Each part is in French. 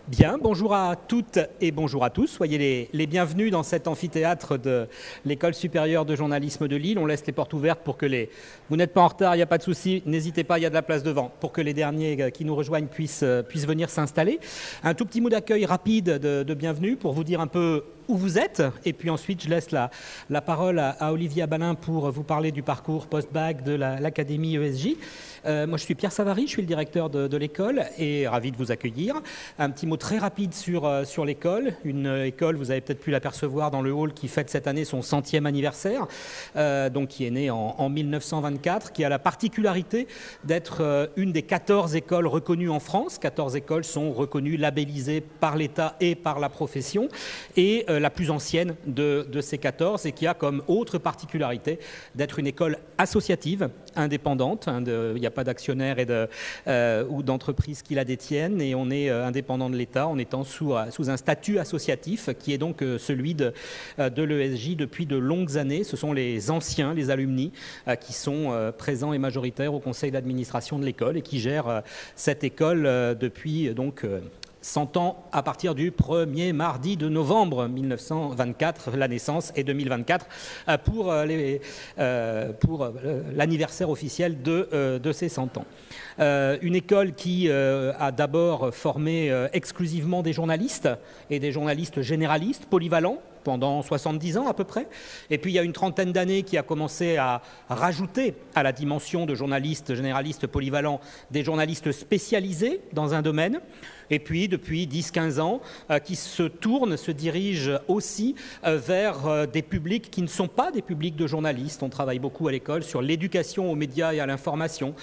Bien, bonjour à toutes et bonjour à tous. Soyez les bienvenus dans cet amphithéâtre de l'École supérieure de journalisme de Lille. On laisse les portes ouvertes pour que Vous n'êtes pas en retard, il n'y a pas de souci, n'hésitez pas, il y a de la place devant pour que les derniers qui nous rejoignent puissent venir s'installer. Un tout petit mot d'accueil rapide de bienvenue pour vous dire un peu où vous êtes. Et puis ensuite, je laisse la parole à Olivier Abalin pour vous parler du parcours post-bac de l'Académie ESJ. Moi, je suis Pierre Savary, je suis le directeur de l'école et ravi de vous accueillir. Un petit mot très rapide sur l'école. Une école, vous avez peut-être pu l'apercevoir dans le hall, qui fête cette année son 100e anniversaire, donc qui est née en 1924, qui a la particularité d'être une des 14 écoles reconnues en France. 14 écoles sont reconnues, labellisées par l'État et par la profession. Et la plus ancienne de ces 14 et qui a comme autre particularité d'être une école associative, indépendante. Il n'y a pas d'actionnaires ou d'entreprises qui la détiennent et on est indépendant de l'État en étant sous un statut associatif qui est donc celui de l'ESJ depuis de longues années. Ce sont les anciens, les alumni qui sont présents et majoritaires au conseil d'administration de l'école et qui gèrent cette école depuis donc 100 ans à partir du 1er mardi de novembre 1924, la naissance, et 2024 pour l'anniversaire officiel de ces 100 ans. Une école qui a d'abord formé exclusivement des journalistes et des journalistes généralistes, polyvalents, pendant 70 ans à peu près. Et puis il y a une trentaine d'années qui a commencé à rajouter à la dimension de journalistes généralistes polyvalents des journalistes spécialisés dans un domaine. Et puis depuis 10-15 ans qui se dirigent aussi vers des publics qui ne sont pas des publics de journalistes. On travaille beaucoup à l'école sur l'éducation aux médias et à l'information,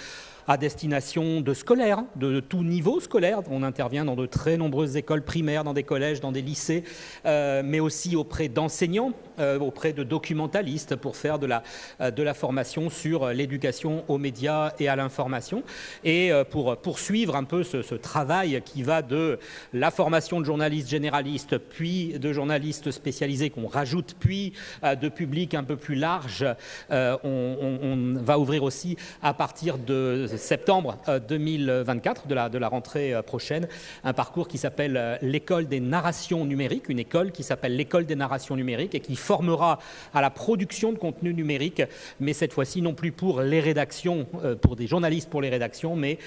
à destination de scolaires, de tout niveau scolaire. On intervient dans de très nombreuses écoles primaires, dans des collèges, dans des lycées, mais aussi auprès d'enseignants, auprès de documentalistes pour faire de la formation sur l'éducation aux médias et à l'information. Et pour poursuivre un peu ce travail qui va de la formation de journalistes généralistes, puis de journalistes spécialisés qu'on rajoute, puis de publics un peu plus larges, on va ouvrir aussi à partir de septembre 2024, de la rentrée prochaine, un parcours qui s'appelle l'école des narrations numériques, une école qui s'appelle l'école des narrations numériques et qui formera à la production de contenu numérique, mais cette fois-ci non plus pour les rédactions, pour des journalistes pour les rédactions, mais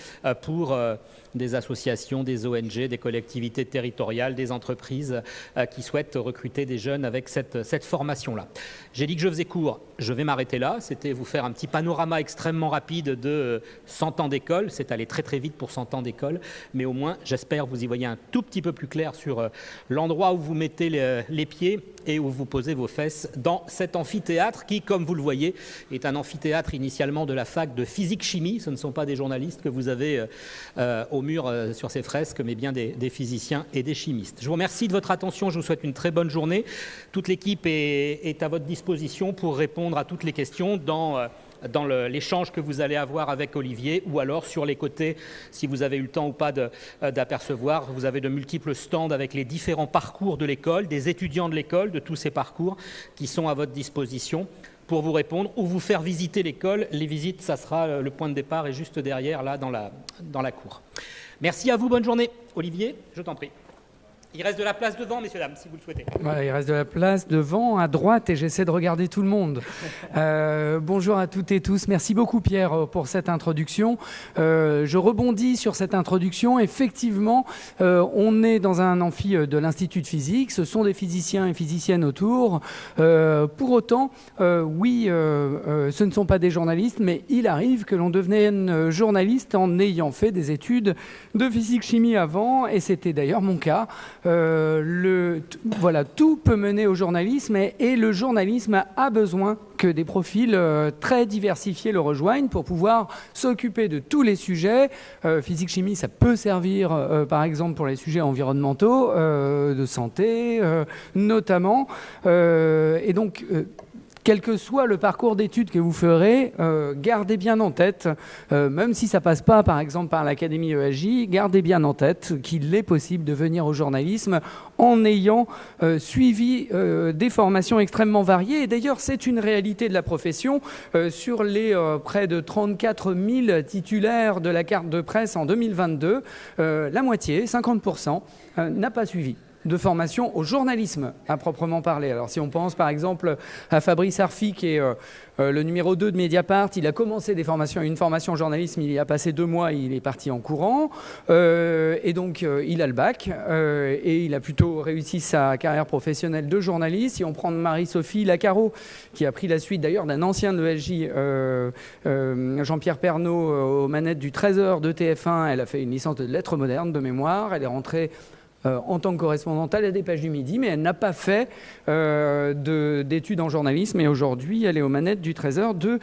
pour des associations, des ONG, des collectivités territoriales, des entreprises qui souhaitent recruter des jeunes avec cette formation-là. J'ai dit que je faisais court, je vais m'arrêter là. C'était vous faire un petit panorama extrêmement rapide de 100 ans d'école. C'est allé très très vite pour 100 ans d'école, mais au moins, j'espère, vous y voyez un tout petit peu plus clair sur l'endroit où vous mettez les pieds et où vous posez vos fesses dans cet amphithéâtre qui, comme vous le voyez, est un amphithéâtre initialement de la fac de physique-chimie. Ce ne sont pas des journalistes que vous avez au mur sur ces fresques, mais bien des physiciens et des chimistes. Je vous remercie de votre attention, je vous souhaite une très bonne journée. Toute l'équipe est à votre disposition pour répondre à toutes les questions dans l'échange que vous allez avoir avec Olivier, ou alors sur les côtés, si vous avez eu le temps ou pas d'apercevoir, vous avez de multiples stands avec les différents parcours de l'école, des étudiants de l'école, de tous ces parcours qui sont à votre disposition pour vous répondre ou vous faire visiter l'école. Les visites, ça sera le point de départ et juste derrière, là, dans la cour. Merci à vous, bonne journée. Olivier, je t'en prie. Il reste de la place devant, messieurs, dames, si vous le souhaitez. Voilà, il reste de la place devant, à droite, et j'essaie de regarder tout le monde. Bonjour à toutes et tous. Merci beaucoup, Pierre, pour cette introduction. Je rebondis sur cette introduction. Effectivement, on est dans un amphi de l'Institut de physique. Ce sont des physiciens et physiciennes autour. Pour autant, oui, ce ne sont pas des journalistes, mais il arrive que l'on devienne journaliste en ayant fait des études de physique-chimie avant, et c'était d'ailleurs mon cas. Voilà, tout peut mener au journalisme et le journalisme a besoin que des profils très diversifiés le rejoignent pour pouvoir s'occuper de tous les sujets. Physique-chimie, ça peut servir par exemple pour les sujets environnementaux, de santé notamment. Et donc, quel que soit le parcours d'études que vous ferez, gardez bien en tête, même si ça passe pas par exemple par l'Académie ESJ, gardez bien en tête qu'il est possible de venir au journalisme en ayant suivi des formations extrêmement variées. Et d'ailleurs, c'est une réalité de la profession. Sur les près de 34 000 titulaires de la carte de presse en 2022, la moitié, 50%, n'a pas suivi de formation au journalisme à proprement parler. Alors si on pense par exemple à Fabrice Arfi qui est le numéro 2 de Mediapart, il a commencé une formation en journalisme, il y a passé 2 mois, il est parti en courant et donc il a le bac et il a plutôt réussi sa carrière professionnelle de journaliste. Si on prend Marie-Sophie Lacaro qui a pris la suite d'ailleurs d'un ancien de l'ESJ, Jean-Pierre Pernaut aux manettes du Trésor de TF1, elle a fait une licence de lettres modernes de mémoire, elle est rentrée en tant que correspondante à la Dépêche du Midi, mais elle n'a pas fait d'études en journalisme et aujourd'hui elle est aux manettes du Trésor de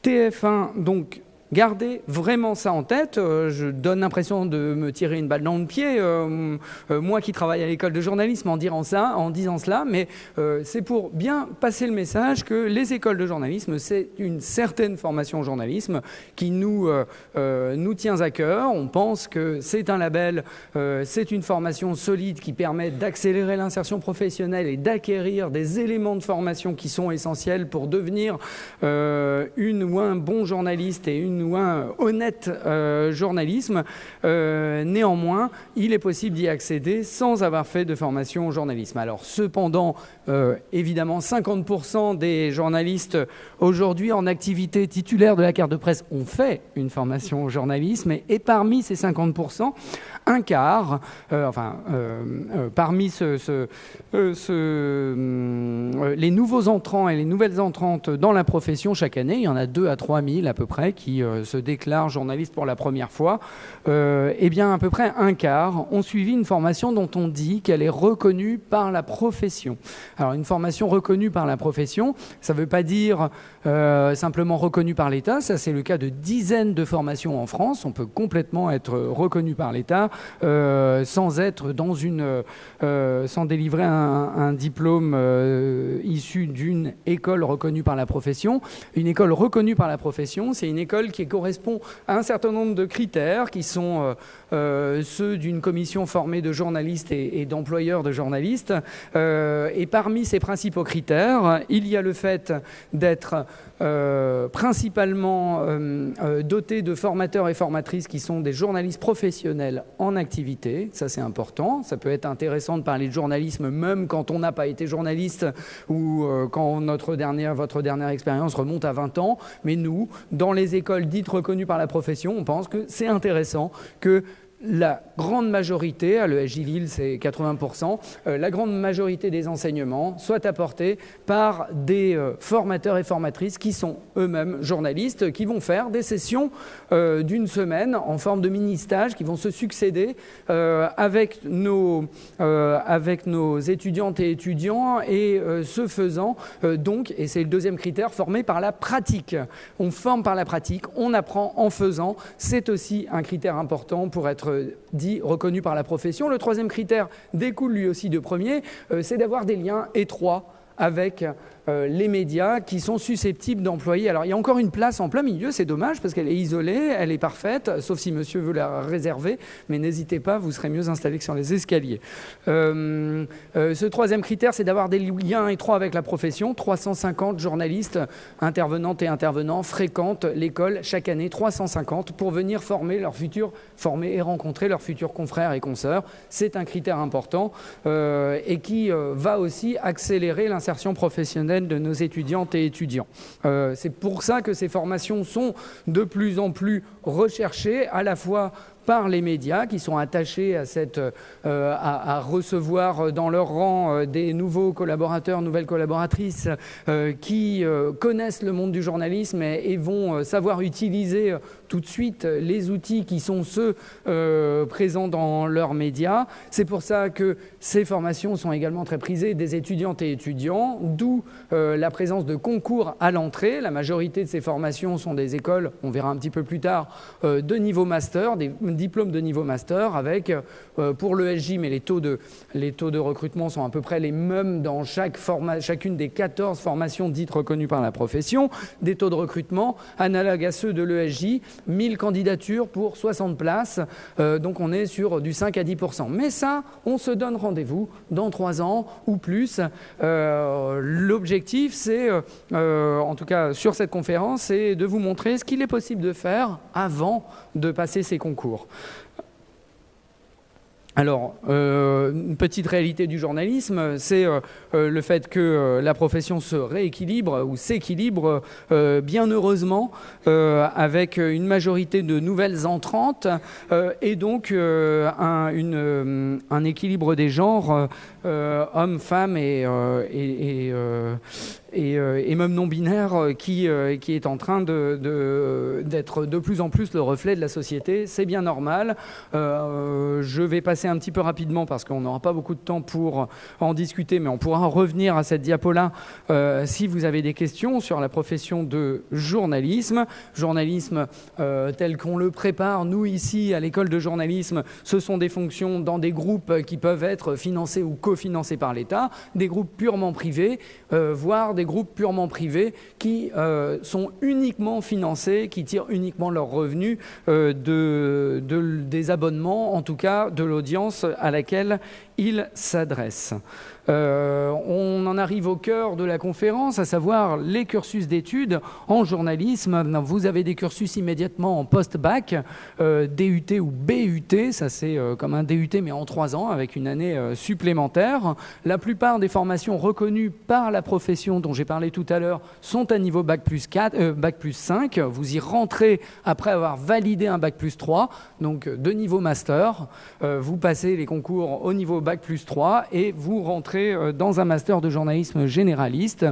TF1. Donc gardez vraiment ça en tête. Je donne l'impression de me tirer une balle dans le pied, moi qui travaille à l'école de journalisme en disant cela, mais c'est pour bien passer le message que les écoles de journalisme, c'est une certaine formation au journalisme qui nous tient à cœur. On pense que c'est un label, c'est une formation solide qui permet d'accélérer l'insertion professionnelle et d'acquérir des éléments de formation qui sont essentiels pour devenir une ou un bon journaliste et une ou un honnête journalisme. Néanmoins, il est possible d'y accéder sans avoir fait de formation au journalisme. Alors cependant, évidemment, 50% des journalistes aujourd'hui en activité titulaires de la carte de presse ont fait une formation au journalisme et parmi ces 50%, un quart, parmi les nouveaux entrants et les nouvelles entrantes dans la profession chaque année, il y en a 2 à 3 000 à peu près qui se déclarent journalistes pour la première fois. Eh bien, à peu près un quart ont suivi une formation dont on dit qu'elle est reconnue par la profession. Alors, une formation reconnue par la profession, ça ne veut pas dire simplement reconnue par l'État. Ça, c'est le cas de dizaines de formations en France. On peut complètement être reconnu par l'État sans être sans délivrer un diplôme issu d'une école reconnue par la profession. Une école reconnue par la profession, c'est une école qui correspond à un certain nombre de critères qui sont ceux d'une commission formée de journalistes et d'employeurs de journalistes. Et parmi ces principaux critères, il y a le fait d'être principalement doté de formateurs et formatrices qui sont des journalistes professionnels en activité. Ça, c'est important. Ça peut être intéressant de parler de journalisme même quand on n'a pas été journaliste ou quand votre dernière expérience remonte à 20 ans. Mais nous, dans les écoles dites reconnues par la profession, on pense que c'est intéressant que la grande majorité, à l'ESJ Lille c'est 80%, la grande majorité des enseignements soient apportés par des formateurs et formatrices qui sont eux-mêmes journalistes, qui vont faire des sessions d'une semaine en forme de mini-stage, qui vont se succéder avec nos étudiantes et étudiants et ce faisant, donc, et c'est le deuxième critère, formé par la pratique. On forme par la pratique, on apprend en faisant, c'est aussi un critère important pour être dit reconnu par la profession. Le troisième critère découle lui aussi de premier, c'est d'avoir des liens étroits avec les médias qui sont susceptibles d'employer. Alors il y a encore une place en plein milieu, c'est dommage parce qu'elle est isolée, elle est parfaite, sauf si monsieur veut la réserver, mais n'hésitez pas, vous serez mieux installé que sur les escaliers. Ce troisième critère, c'est d'avoir des liens étroits avec la profession. 350 journalistes, intervenantes et intervenants fréquentent l'école chaque année, 350, pour venir former et rencontrer leurs futurs confrères et consoeurs. C'est un critère important et qui va aussi accélérer l'insertion professionnelle de nos étudiantes et étudiants. C'est pour ça que ces formations sont de plus en plus recherchées, à la fois par les médias qui sont attachés à recevoir dans leur rang des nouveaux collaborateurs, nouvelles collaboratrices qui connaissent le monde du journalisme et vont savoir utiliser tout de suite les outils qui sont ceux présents dans leurs médias. C'est pour ça que ces formations sont également très prisées des étudiantes et étudiants, d'où la présence de concours à l'entrée. La majorité de ces formations sont des écoles, on verra un petit peu plus tard, de niveau master, des diplôme de niveau master avec, pour l'ESJ, mais les taux de recrutement sont à peu près les mêmes dans chacune des 14 formations dites reconnues par la profession, des taux de recrutement analogues à ceux de l'ESJ, 1000 candidatures pour 60 places, donc on est sur du 5 à 10%. Mais ça, on se donne rendez-vous dans 3 ans ou plus. L'objectif, c'est, en tout cas sur cette conférence, c'est de vous montrer ce qu'il est possible de faire avant de passer ces concours. Alors, une petite réalité du journalisme, c'est le fait que la profession se rééquilibre ou s'équilibre bien heureusement avec une majorité de nouvelles entrantes et donc un équilibre des genres hommes, femmes et même non-binaire qui est en train d'être de plus en plus le reflet de la société. C'est bien normal. Je vais passer un petit peu rapidement parce qu'on n'aura pas beaucoup de temps pour en discuter, mais on pourra revenir à cette diapo-là si vous avez des questions sur la profession de journalisme. Journalisme tel qu'on le prépare, nous ici à l'école de journalisme, ce sont des fonctions dans des groupes qui peuvent être financés ou cofinancés par l'État, des groupes purement privés, voire des groupes purement privés qui sont uniquement financés, qui tirent uniquement leurs revenus des abonnements, en tout cas de l'audience à laquelle ils s'adressent. On en arrive au cœur de la conférence, à savoir les cursus d'études en journalisme. Vous avez des cursus immédiatement en post-bac, DUT ou BUT, ça c'est comme un DUT mais en 3 ans avec une année supplémentaire. La plupart des formations reconnues par la profession dont j'ai parlé tout à l'heure sont à niveau bac plus 5. Vous y rentrez après avoir validé un bac plus 3, donc de niveau master. Vous passez les concours au niveau bac plus 3 et vous rentrez dans un master de journalisme généraliste.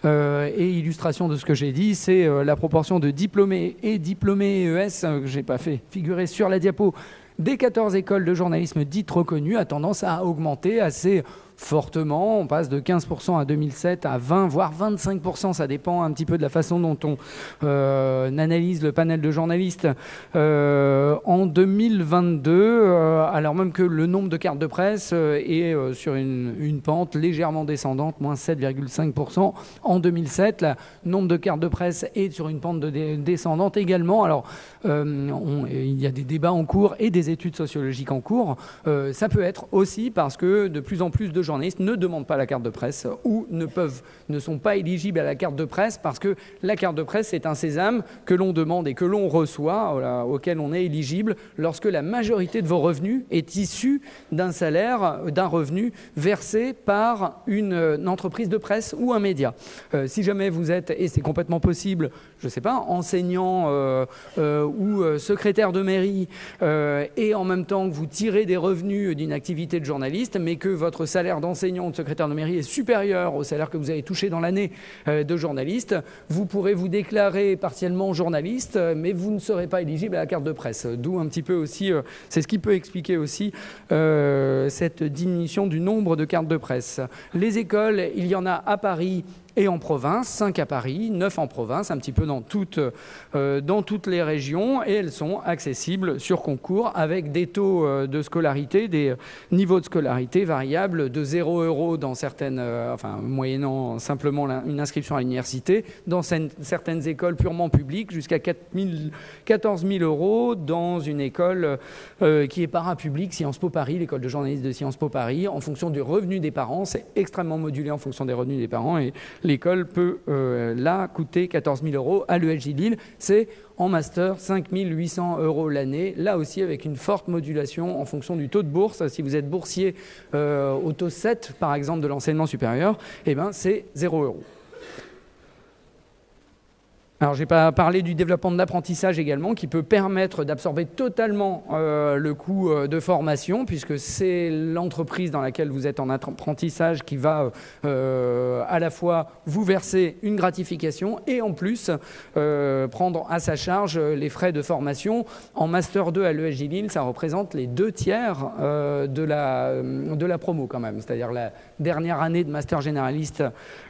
Et illustration de ce que j'ai dit, c'est la proportion de diplômés et diplômés ES, que je n'ai pas fait figurer sur la diapo, des 14 écoles de journalisme dites reconnues, a tendance à augmenter assez fortement. On passe de 15% en 2007 à 20, voire 25%. Ça dépend un petit peu de la façon dont on analyse le panel de journalistes. En 2022, alors même que le nombre de cartes de presse est sur une pente légèrement descendante, moins 7,5%. En 2007, le nombre de cartes de presse est sur une pente descendante également. Alors, il y a des débats en cours et des études sociologiques en cours. Ça peut être aussi parce que de plus en plus de journalistes ne demandent pas la carte de presse ou ne sont pas éligibles à la carte de presse parce que la carte de presse est un sésame que l'on demande et que l'on reçoit, auquel on est éligible lorsque la majorité de vos revenus est issue d'un salaire, d'un revenu versé par une entreprise de presse ou un média. Si jamais vous êtes, et c'est complètement possible, je ne sais pas, enseignant ou secrétaire de mairie et en même temps que vous tirez des revenus d'une activité de journaliste, mais que votre salaire d'enseignant ou de secrétaire de mairie est supérieur au salaire que vous avez touché dans l'année de journaliste, vous pourrez vous déclarer partiellement journaliste, mais vous ne serez pas éligible à la carte de presse. D'où un petit peu aussi, c'est ce qui peut expliquer aussi cette diminution du nombre de cartes de presse. Les écoles, il y en a à Paris et en province, 5 à Paris, 9 en province, un petit peu dans toutes les régions, et elles sont accessibles sur concours avec des taux de scolarité, des niveaux de scolarité variables de 0 € dans certaines, moyennant simplement une inscription à l'université, dans certaines écoles purement publiques, jusqu'à 14 000 € dans une école qui est parapublique, Sciences Po Paris, l'école de journalisme de Sciences Po Paris, en fonction du revenu des parents. C'est extrêmement modulé en fonction des revenus des parents, et l'école peut là coûter 14 000 € à l'ESJ Lille. C'est en master 5 800 € l'année, là aussi avec une forte modulation en fonction du taux de bourse. Si vous êtes boursier au taux 7 par exemple de l'enseignement supérieur, c'est 0 €. Alors, je n'ai pas parlé du développement de l'apprentissage également, qui peut permettre d'absorber totalement le coût de formation, puisque c'est l'entreprise dans laquelle vous êtes en apprentissage qui va à la fois vous verser une gratification et en plus prendre à sa charge les frais de formation. En Master 2 à l'ESJ Lille, ça représente les 2/3 de la promo quand même, c'est-à-dire la dernière année de Master généraliste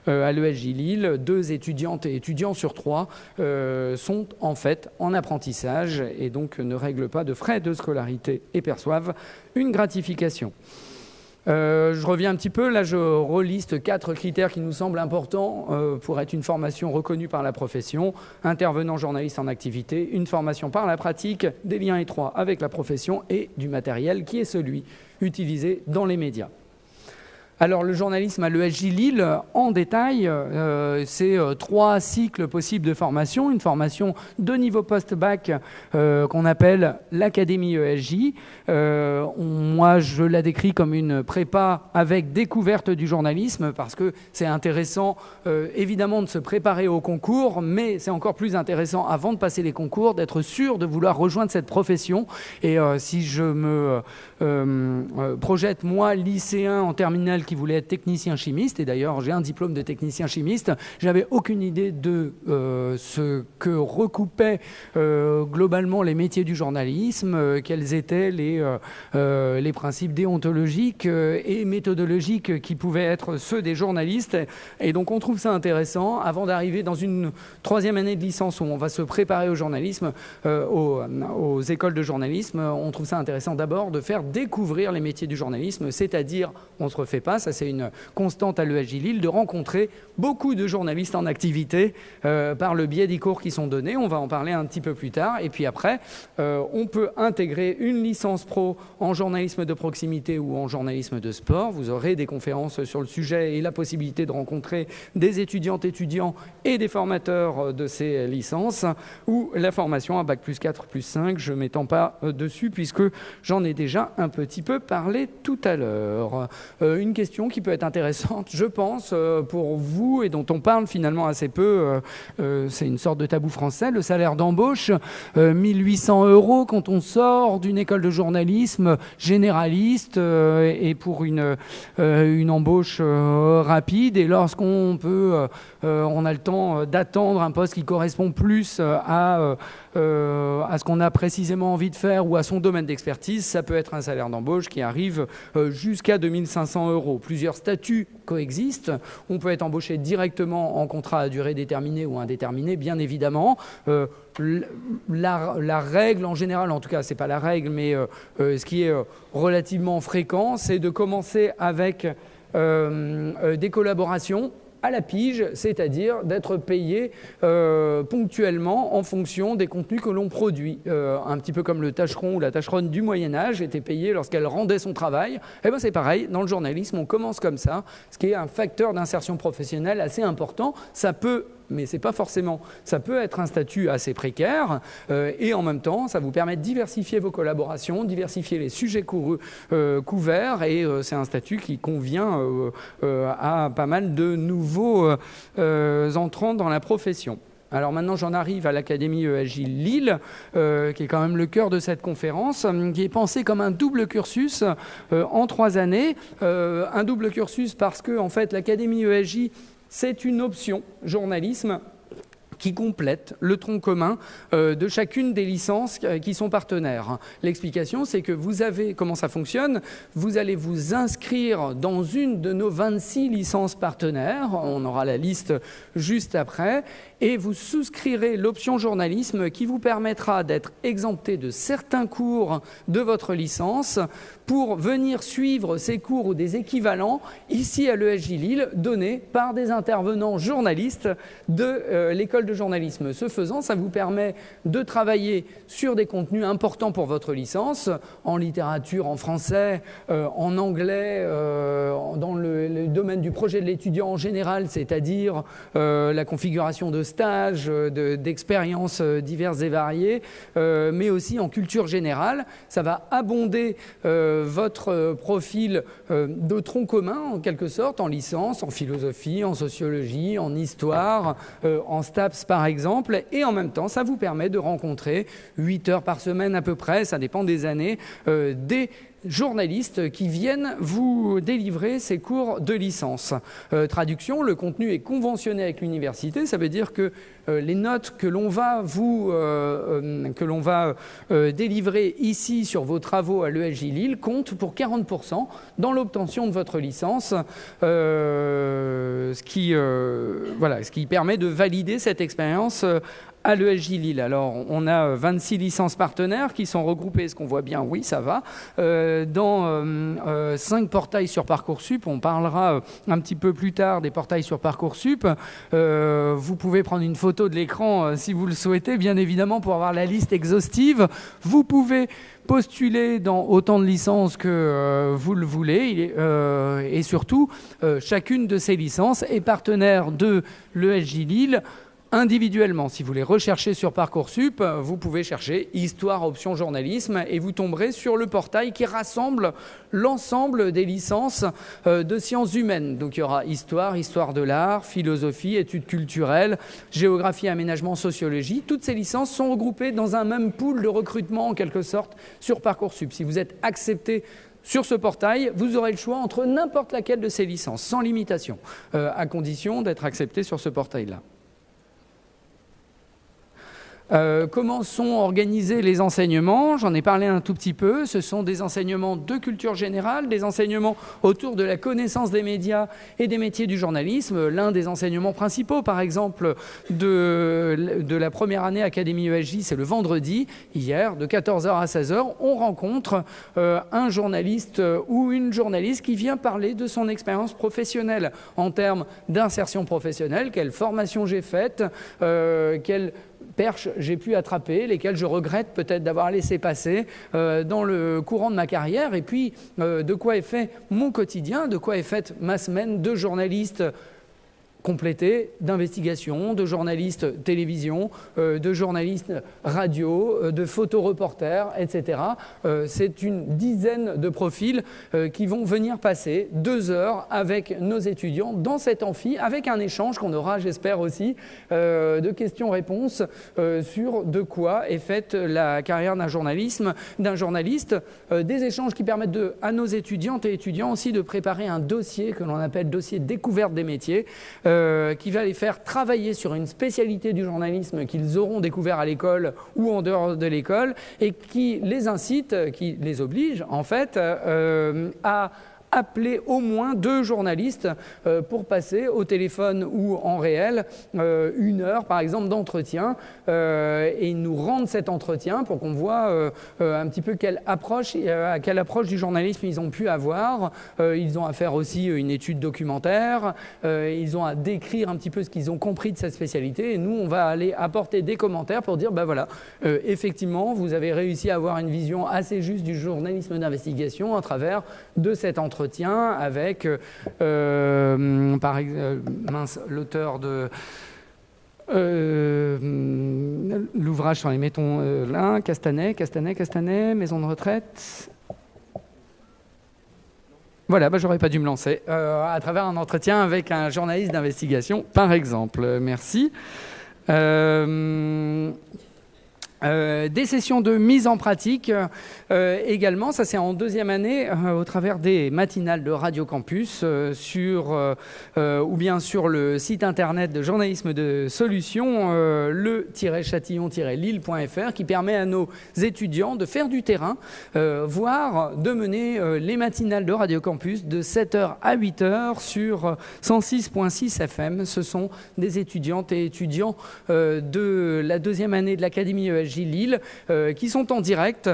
à l'ESJ Lille, 2 étudiantes et étudiants sur 3 sont en fait en apprentissage et donc ne règlent pas de frais de scolarité et perçoivent une gratification. Je reviens un petit peu, là je reliste 4 critères qui nous semblent importants pour être une formation reconnue par la profession. Intervenant journaliste en activité, une formation par la pratique, des liens étroits avec la profession et du matériel qui est celui utilisé dans les médias. Alors le journalisme à l'ESJ Lille, en détail, c'est 3 cycles possibles de formation. Une formation de niveau post-bac qu'on appelle l'Académie ESJ. Moi, je la décris comme une prépa avec découverte du journalisme parce que c'est intéressant évidemment de se préparer au concours, mais c'est encore plus intéressant avant de passer les concours d'être sûr de vouloir rejoindre cette profession. Et si je me projette, moi, lycéen en terminale qui voulait être technicien chimiste, et d'ailleurs j'ai un diplôme de technicien chimiste, j'avais aucune idée de ce que recoupaient globalement les métiers du journalisme, quels étaient les principes déontologiques et méthodologiques qui pouvaient être ceux des journalistes. Et donc on trouve ça intéressant, avant d'arriver dans une 3e année de licence où on va se préparer au journalisme, aux écoles de journalisme, on trouve ça intéressant d'abord de faire découvrir les métiers du journalisme, c'est-à-dire, on ne se refait pas, ça c'est une constante à l'ESJ Lille, de rencontrer beaucoup de journalistes en activité par le biais des cours qui sont donnés. On va en parler un petit peu plus tard. Et puis après, on peut intégrer une licence pro en journalisme de proximité ou en journalisme de sport. Vous aurez des conférences sur le sujet et la possibilité de rencontrer des étudiantes, étudiants et des formateurs de ces licences, ou la formation à Bac plus 4, plus 5. Je ne m'étends pas dessus puisque j'en ai déjà un petit peu parlé tout à l'heure. Une question qui peut être intéressante, je pense, pour vous et dont on parle finalement assez peu, c'est une sorte de tabou français, le salaire d'embauche, 1800 € quand on sort d'une école de journalisme généraliste et pour une embauche rapide, et lorsqu'on peut, on a le temps d'attendre un poste qui correspond plus à ce qu'on a précisément envie de faire ou à son domaine d'expertise, ça peut être un salaire d'embauche qui arrive jusqu'à 2500 €. Plusieurs statuts coexistent. On peut être embauché directement en contrat à durée déterminée ou indéterminée, bien évidemment. La règle en général, en tout cas, ce n'est pas la règle, mais ce qui est relativement fréquent, c'est de commencer avec des collaborations à la pige, c'est-à-dire d'être payé ponctuellement en fonction des contenus que l'on produit. Un petit peu comme le tâcheron ou la tâcheronne du Moyen-Âge était payée lorsqu'elle rendait son travail. Et ben c'est pareil, dans le journalisme, on commence comme ça, ce qui est un facteur d'insertion professionnelle assez important. Ça peut, mais c'est pas forcément, ça peut être un statut assez précaire et en même temps, ça vous permet de diversifier vos collaborations, diversifier les sujets couverts et c'est un statut qui convient à pas mal de nouveaux entrants dans la profession. Alors maintenant, j'en arrive à l'Académie ESJ Lille, qui est quand même le cœur de cette conférence, qui est pensée comme un double cursus en 3 années. Un double cursus parce que, en fait, l'Académie ESJ, c'est une option journalisme qui complète le tronc commun de chacune des licences qui sont partenaires. L'explication, c'est que vous avez, comment ça fonctionne, vous allez vous inscrire dans une de nos 26 licences partenaires, on aura la liste juste après, et vous souscrirez l'option journalisme qui vous permettra d'être exempté de certains cours de votre licence pour venir suivre ces cours ou des équivalents ici à l'ESJ Lille, donnés par des intervenants journalistes de l'école de journalisme. Ce faisant, ça vous permet de travailler sur des contenus importants pour votre licence, en littérature, en français, en anglais, dans le domaine du projet de l'étudiant en général, c'est-à-dire la configuration de stages, d'expériences diverses et variées, mais aussi en culture générale. Ça va abonder votre profil de tronc commun, en quelque sorte, en licence, en philosophie, en sociologie, en histoire, en STAPS par exemple, et en même temps, ça vous permet de rencontrer 8 heures par semaine à peu près, ça dépend des années, des journalistes qui viennent vous délivrer ces cours de licence. Traduction, le contenu est conventionné avec l'université, ça veut dire que les notes que l'on va délivrer ici sur vos travaux à l'ESJ Lille comptent pour 40% dans l'obtention de votre licence, ce qui permet de valider cette expérience à l'ESJ Lille. Alors, on a 26 licences partenaires qui sont regroupées, ce qu'on voit bien, oui, ça va, dans 5 portails sur Parcoursup. On parlera un petit peu plus tard des portails sur Parcoursup. Vous pouvez prendre une photo de l'écran si vous le souhaitez, bien évidemment, pour avoir la liste exhaustive. Vous pouvez postuler dans autant de licences que vous le voulez. Et surtout, chacune de ces licences est partenaire de l'ESJ Lille individuellement. Si vous les recherchez sur Parcoursup, vous pouvez chercher Histoire option journalisme et vous tomberez sur le portail qui rassemble l'ensemble des licences de sciences humaines. Donc il y aura Histoire, Histoire de l'art, Philosophie, Études culturelles, Géographie, Aménagement, Sociologie. Toutes ces licences sont regroupées dans un même pool de recrutement en quelque sorte sur Parcoursup. Si vous êtes accepté sur ce portail, vous aurez le choix entre n'importe laquelle de ces licences, sans limitation, à condition d'être accepté sur ce portail-là. Comment sont organisés les enseignements? J'en ai parlé un tout petit peu. Ce sont des enseignements de culture générale, des enseignements autour de la connaissance des médias et des métiers du journalisme. L'un des enseignements principaux, par exemple, de la première année Académie ESJ, c'est le vendredi. Hier, de 14h à 16h, on rencontre un journaliste ou une journaliste qui vient parler de son expérience professionnelle en termes d'insertion professionnelle, quelle formation j'ai faite, quelle perches j'ai pu attraper, lesquelles je regrette peut-être d'avoir laissé passer dans le courant de ma carrière, et puis de quoi est fait mon quotidien, de quoi est faite ma semaine de journaliste complété d'investigation, de journalistes télévision, de journalistes radio, de photoreporters, etc. C'est une dizaine de profils qui vont venir passer 2 heures avec nos étudiants dans cet amphi, avec un échange qu'on aura, j'espère aussi, de questions-réponses sur de quoi est faite la carrière d'un journaliste, des échanges qui permettent à nos étudiantes et étudiants aussi de préparer un dossier que l'on appelle dossier découverte des métiers, qui va les faire travailler sur une spécialité du journalisme qu'ils auront découvert à l'école ou en dehors de l'école et qui les incite, qui les oblige en fait à appeler au moins 2 journalistes pour passer au téléphone ou en réel 1 heure par exemple d'entretien et ils nous rendent cet entretien pour qu'on voit un petit peu quelle approche du journalisme ils ont pu avoir. Ils ont à faire aussi une étude documentaire, ils ont à décrire un petit peu ce qu'ils ont compris de cette spécialité et nous on va aller apporter des commentaires pour dire voilà, effectivement vous avez réussi à avoir une vision assez juste du journalisme d'investigation à travers de cet entretien avec l'auteur de l'ouvrage sur les métons là, Castanet, maison de retraite. Voilà, j'aurais pas dû me lancer à travers un entretien avec un journaliste d'investigation, par exemple. Merci. Des sessions de mise en pratique également, ça c'est en 2e année au travers des matinales de Radio Campus ou bien sur le site internet de journalisme de solutions le-chatillon-lille.fr qui permet à nos étudiants de faire du terrain, voire de mener les matinales de Radio Campus de 7h à 8h sur 106.6 FM. Ce sont des étudiantes et étudiants de la 2e année de l'Académie ESJ Lille qui sont en direct,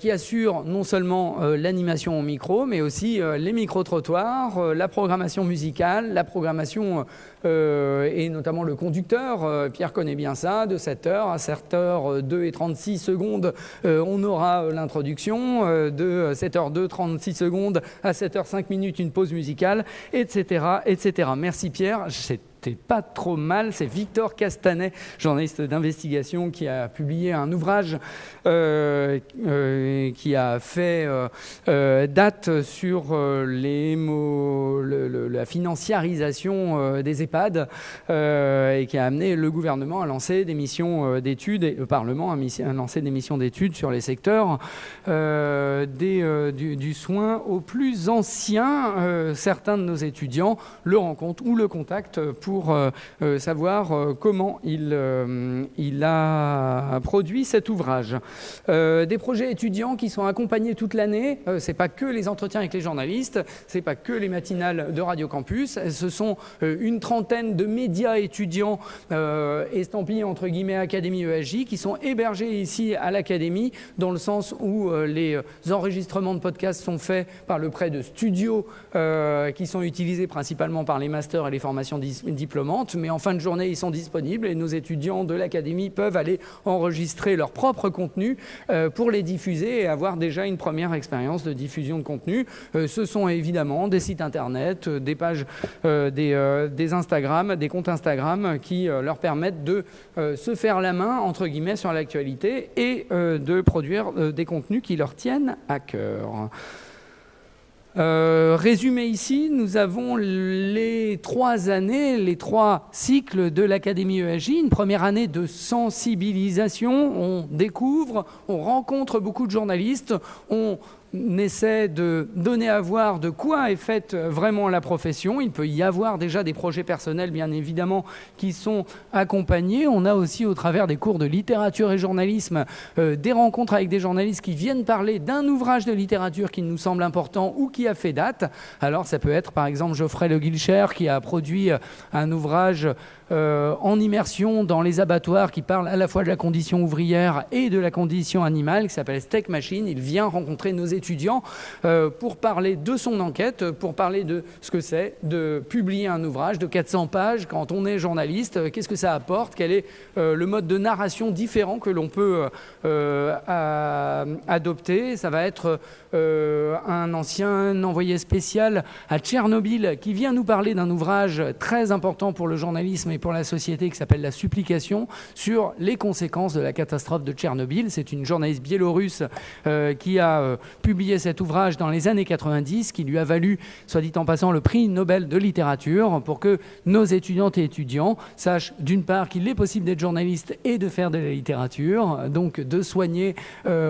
qui assurent non seulement l'animation au micro, mais aussi les micro-trottoirs, la programmation musicale, la programmation et notamment le conducteur. Pierre connaît bien ça, de 7h à 7h02 et 36 secondes, on aura l'introduction, de 7h02, 36 secondes à 7h05 minutes, une pause musicale, etc. etc. Merci Pierre, c'est écoutez pas trop mal. C'est Victor Castanet, journaliste d'investigation, qui a publié un ouvrage qui a fait date sur la financiarisation des EHPAD et qui a amené le gouvernement à lancer des missions d'études et le Parlement a lancé des missions d'études sur les secteurs du soin aux plus anciens. Certains de nos étudiants le rencontrent ou le contactent pour savoir comment il a produit cet ouvrage. Des projets étudiants qui sont accompagnés toute l'année. C'est pas que les entretiens avec les journalistes, c'est pas que les matinales de Radio Campus. Ce sont une trentaine de médias étudiants estampillés entre guillemets Académie ESJ qui sont hébergés ici à l'Académie, dans le sens où les enregistrements de podcasts sont faits par le prêt de studios qui sont utilisés principalement par les masters et les formations diplômantes, mais en fin de journée ils sont disponibles et nos étudiants de l'Académie peuvent aller enregistrer leur propre contenu pour les diffuser et avoir déjà une première expérience de diffusion de contenu. Ce sont évidemment des sites internet, des pages, des Instagram, des comptes Instagram qui leur permettent de se faire la main entre guillemets sur l'actualité et de produire des contenus qui leur tiennent à cœur. Résumé ici, nous avons les 3 années, les 3 cycles de l'Académie ESJ. Une première année de sensibilisation, on découvre, on rencontre beaucoup de journalistes, on essaie de donner à voir de quoi est faite vraiment la profession. Il peut y avoir déjà des projets personnels, bien évidemment, qui sont accompagnés. On a aussi, au travers des cours de littérature et journalisme, des rencontres avec des journalistes qui viennent parler d'un ouvrage de littérature qui nous semble important ou qui a fait date. Alors, ça peut être, par exemple, Geoffrey Le Guilcher, qui a produit un ouvrage en immersion dans les abattoirs qui parle à la fois de la condition ouvrière et de la condition animale, qui s'appelle Steak Machine. Il vient rencontrer nos étudiants pour parler de son enquête, pour parler de ce que c'est de publier un ouvrage de 400 pages quand on est journaliste, qu'est-ce que ça apporte, quel est le mode de narration différent que l'on peut adopter. Ça va être un ancien envoyé spécial à Tchernobyl qui vient nous parler d'un ouvrage très important pour le journalisme et pour la société qui s'appelle La Supplication, sur les conséquences de la catastrophe de Tchernobyl. C'est une journaliste biélorusse qui a publié cet ouvrage dans les années 90, qui lui a valu, soit dit en passant, le prix Nobel de littérature, pour que nos étudiantes et étudiants sachent d'une part qu'il est possible d'être journaliste et de faire de la littérature, donc de soigner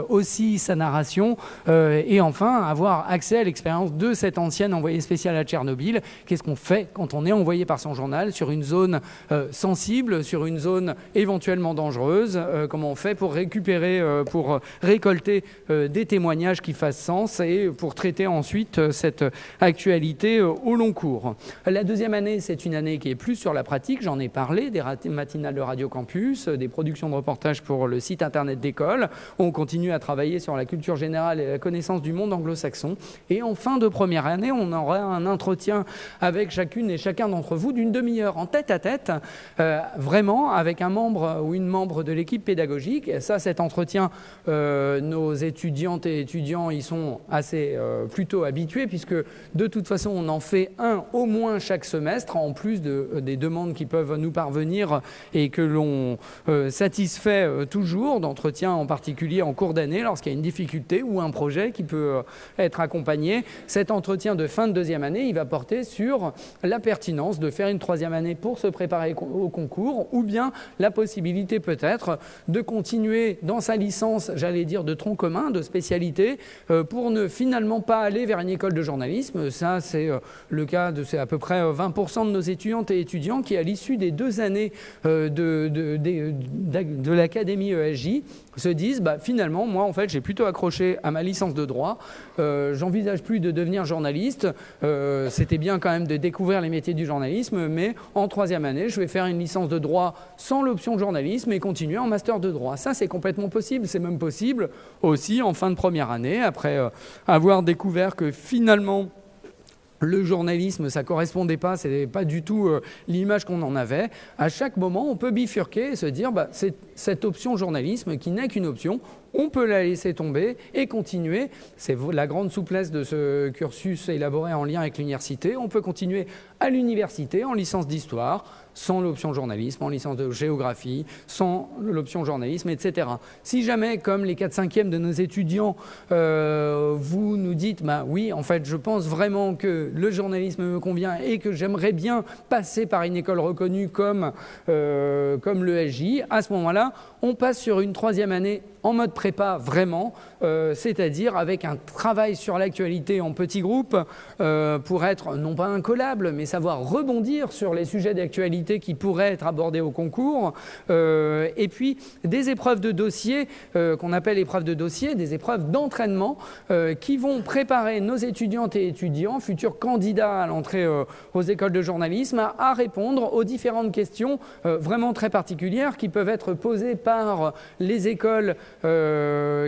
aussi sa narration, et enfin avoir accès à l'expérience de cette ancienne envoyée spéciale à Tchernobyl. Qu'est-ce qu'on fait quand on est envoyé par son journal sur une zone sensible, sur une zone éventuellement dangereuse, comment on fait pour récupérer, pour récolter des témoignages qui fassent sens et pour traiter ensuite cette actualité au long cours. La deuxième année, c'est une année qui est plus sur la pratique, j'en ai parlé, des matinales de Radio Campus, des productions de reportages pour le site internet d'école. On continue à travailler sur la culture générale et la connaissance du monde anglo-saxon. Et en fin de première année, on aura un entretien avec chacune et chacun d'entre vous d'une demi-heure en tête-à-tête, vraiment avec un membre ou une membre de l'équipe pédagogique. Et ça, cet entretien, nos étudiantes et étudiants y sont assez plutôt habitués, puisque de toute façon, on en fait un au moins chaque semestre, en plus des demandes qui peuvent nous parvenir et que l'on satisfait toujours, d'entretien en particulier en cours d'année, lorsqu'il y a une difficulté ou un projet qui peut être accompagné. Cet entretien de fin de deuxième année, il va porter sur la pertinence de faire une troisième année pour se préparer au concours, ou bien la possibilité peut-être de continuer dans sa licence, j'allais dire de tronc commun, de spécialité, pour ne finalement pas aller vers une école de journalisme. Ça, c'est le cas de c'est à peu près 20% de nos étudiantes et étudiants qui, à l'issue des 2 années de l'Académie ESJ, se disent finalement, moi en fait j'ai plutôt accroché à ma licence de droit, j'envisage plus de devenir journaliste, c'était bien quand même de découvrir les métiers du journalisme, mais en 3e année je vais faire une licence de droit sans l'option journalisme et continuer en master de droit. Ça, c'est complètement possible, c'est même possible aussi en fin de première année, après avoir découvert que finalement le journalisme, ça ne correspondait pas, ce n'était pas du tout l'image qu'on en avait. À chaque moment, on peut bifurquer et se dire, c'est cette option journalisme qui n'est qu'une option. on peut la laisser tomber et continuer. C'est la grande souplesse de ce cursus élaboré en lien avec l'université. On peut continuer à l'université en licence d'histoire, sans l'option journalisme, en licence de géographie, sans l'option journalisme, etc. Si jamais, comme les 4/5e de nos étudiants, vous nous dites « oui, en fait, je pense vraiment que le journalisme me convient et que j'aimerais bien passer par une école reconnue comme l'ESJ », à ce moment-là, on passe sur une 3e année en mode prépa vraiment, c'est-à-dire avec un travail sur l'actualité en petits groupes pour être non pas incollable, mais savoir rebondir sur les sujets d'actualité qui pourraient être abordés au concours, et puis des épreuves de dossier qu'on appelle épreuves de dossier, des épreuves d'entraînement qui vont préparer nos étudiantes et étudiants, futurs candidats à l'entrée aux écoles de journalisme, à répondre aux différentes questions vraiment très particulières qui peuvent être posées par les écoles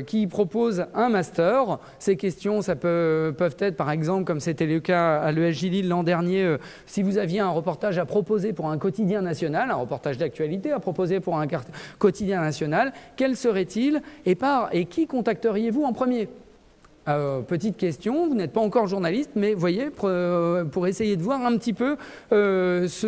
qui proposent un master. Ces questions, ça peuvent être par exemple, comme c'était le cas à l'ESJ Lille l'an dernier, si vous aviez un reportage à proposer pour un quotidien national, un reportage d'actualité à proposer pour un quotidien national, quel serait-il et qui contacteriez-vous en premier ? Petite question, vous n'êtes pas encore journaliste, mais voyez, pour essayer de voir un petit peu ce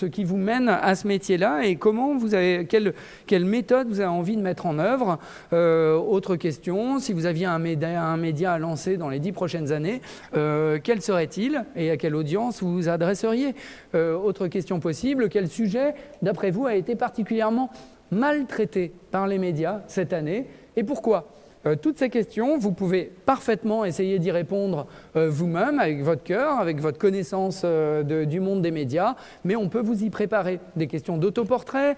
qui vous mène à ce métier-là et quelle méthode vous avez envie de mettre en œuvre. Autre question, si vous aviez un média à lancer dans les 10 prochaines années, quel serait-il et à quelle audience vous vous adresseriez ? Autre question possible, quel sujet, d'après vous, a été particulièrement mal traité par les médias cette année et pourquoi ? Toutes ces questions, vous pouvez parfaitement essayer d'y répondre vous-même, avec votre cœur, avec votre connaissance du monde des médias, mais on peut vous y préparer. Des questions d'autoportrait,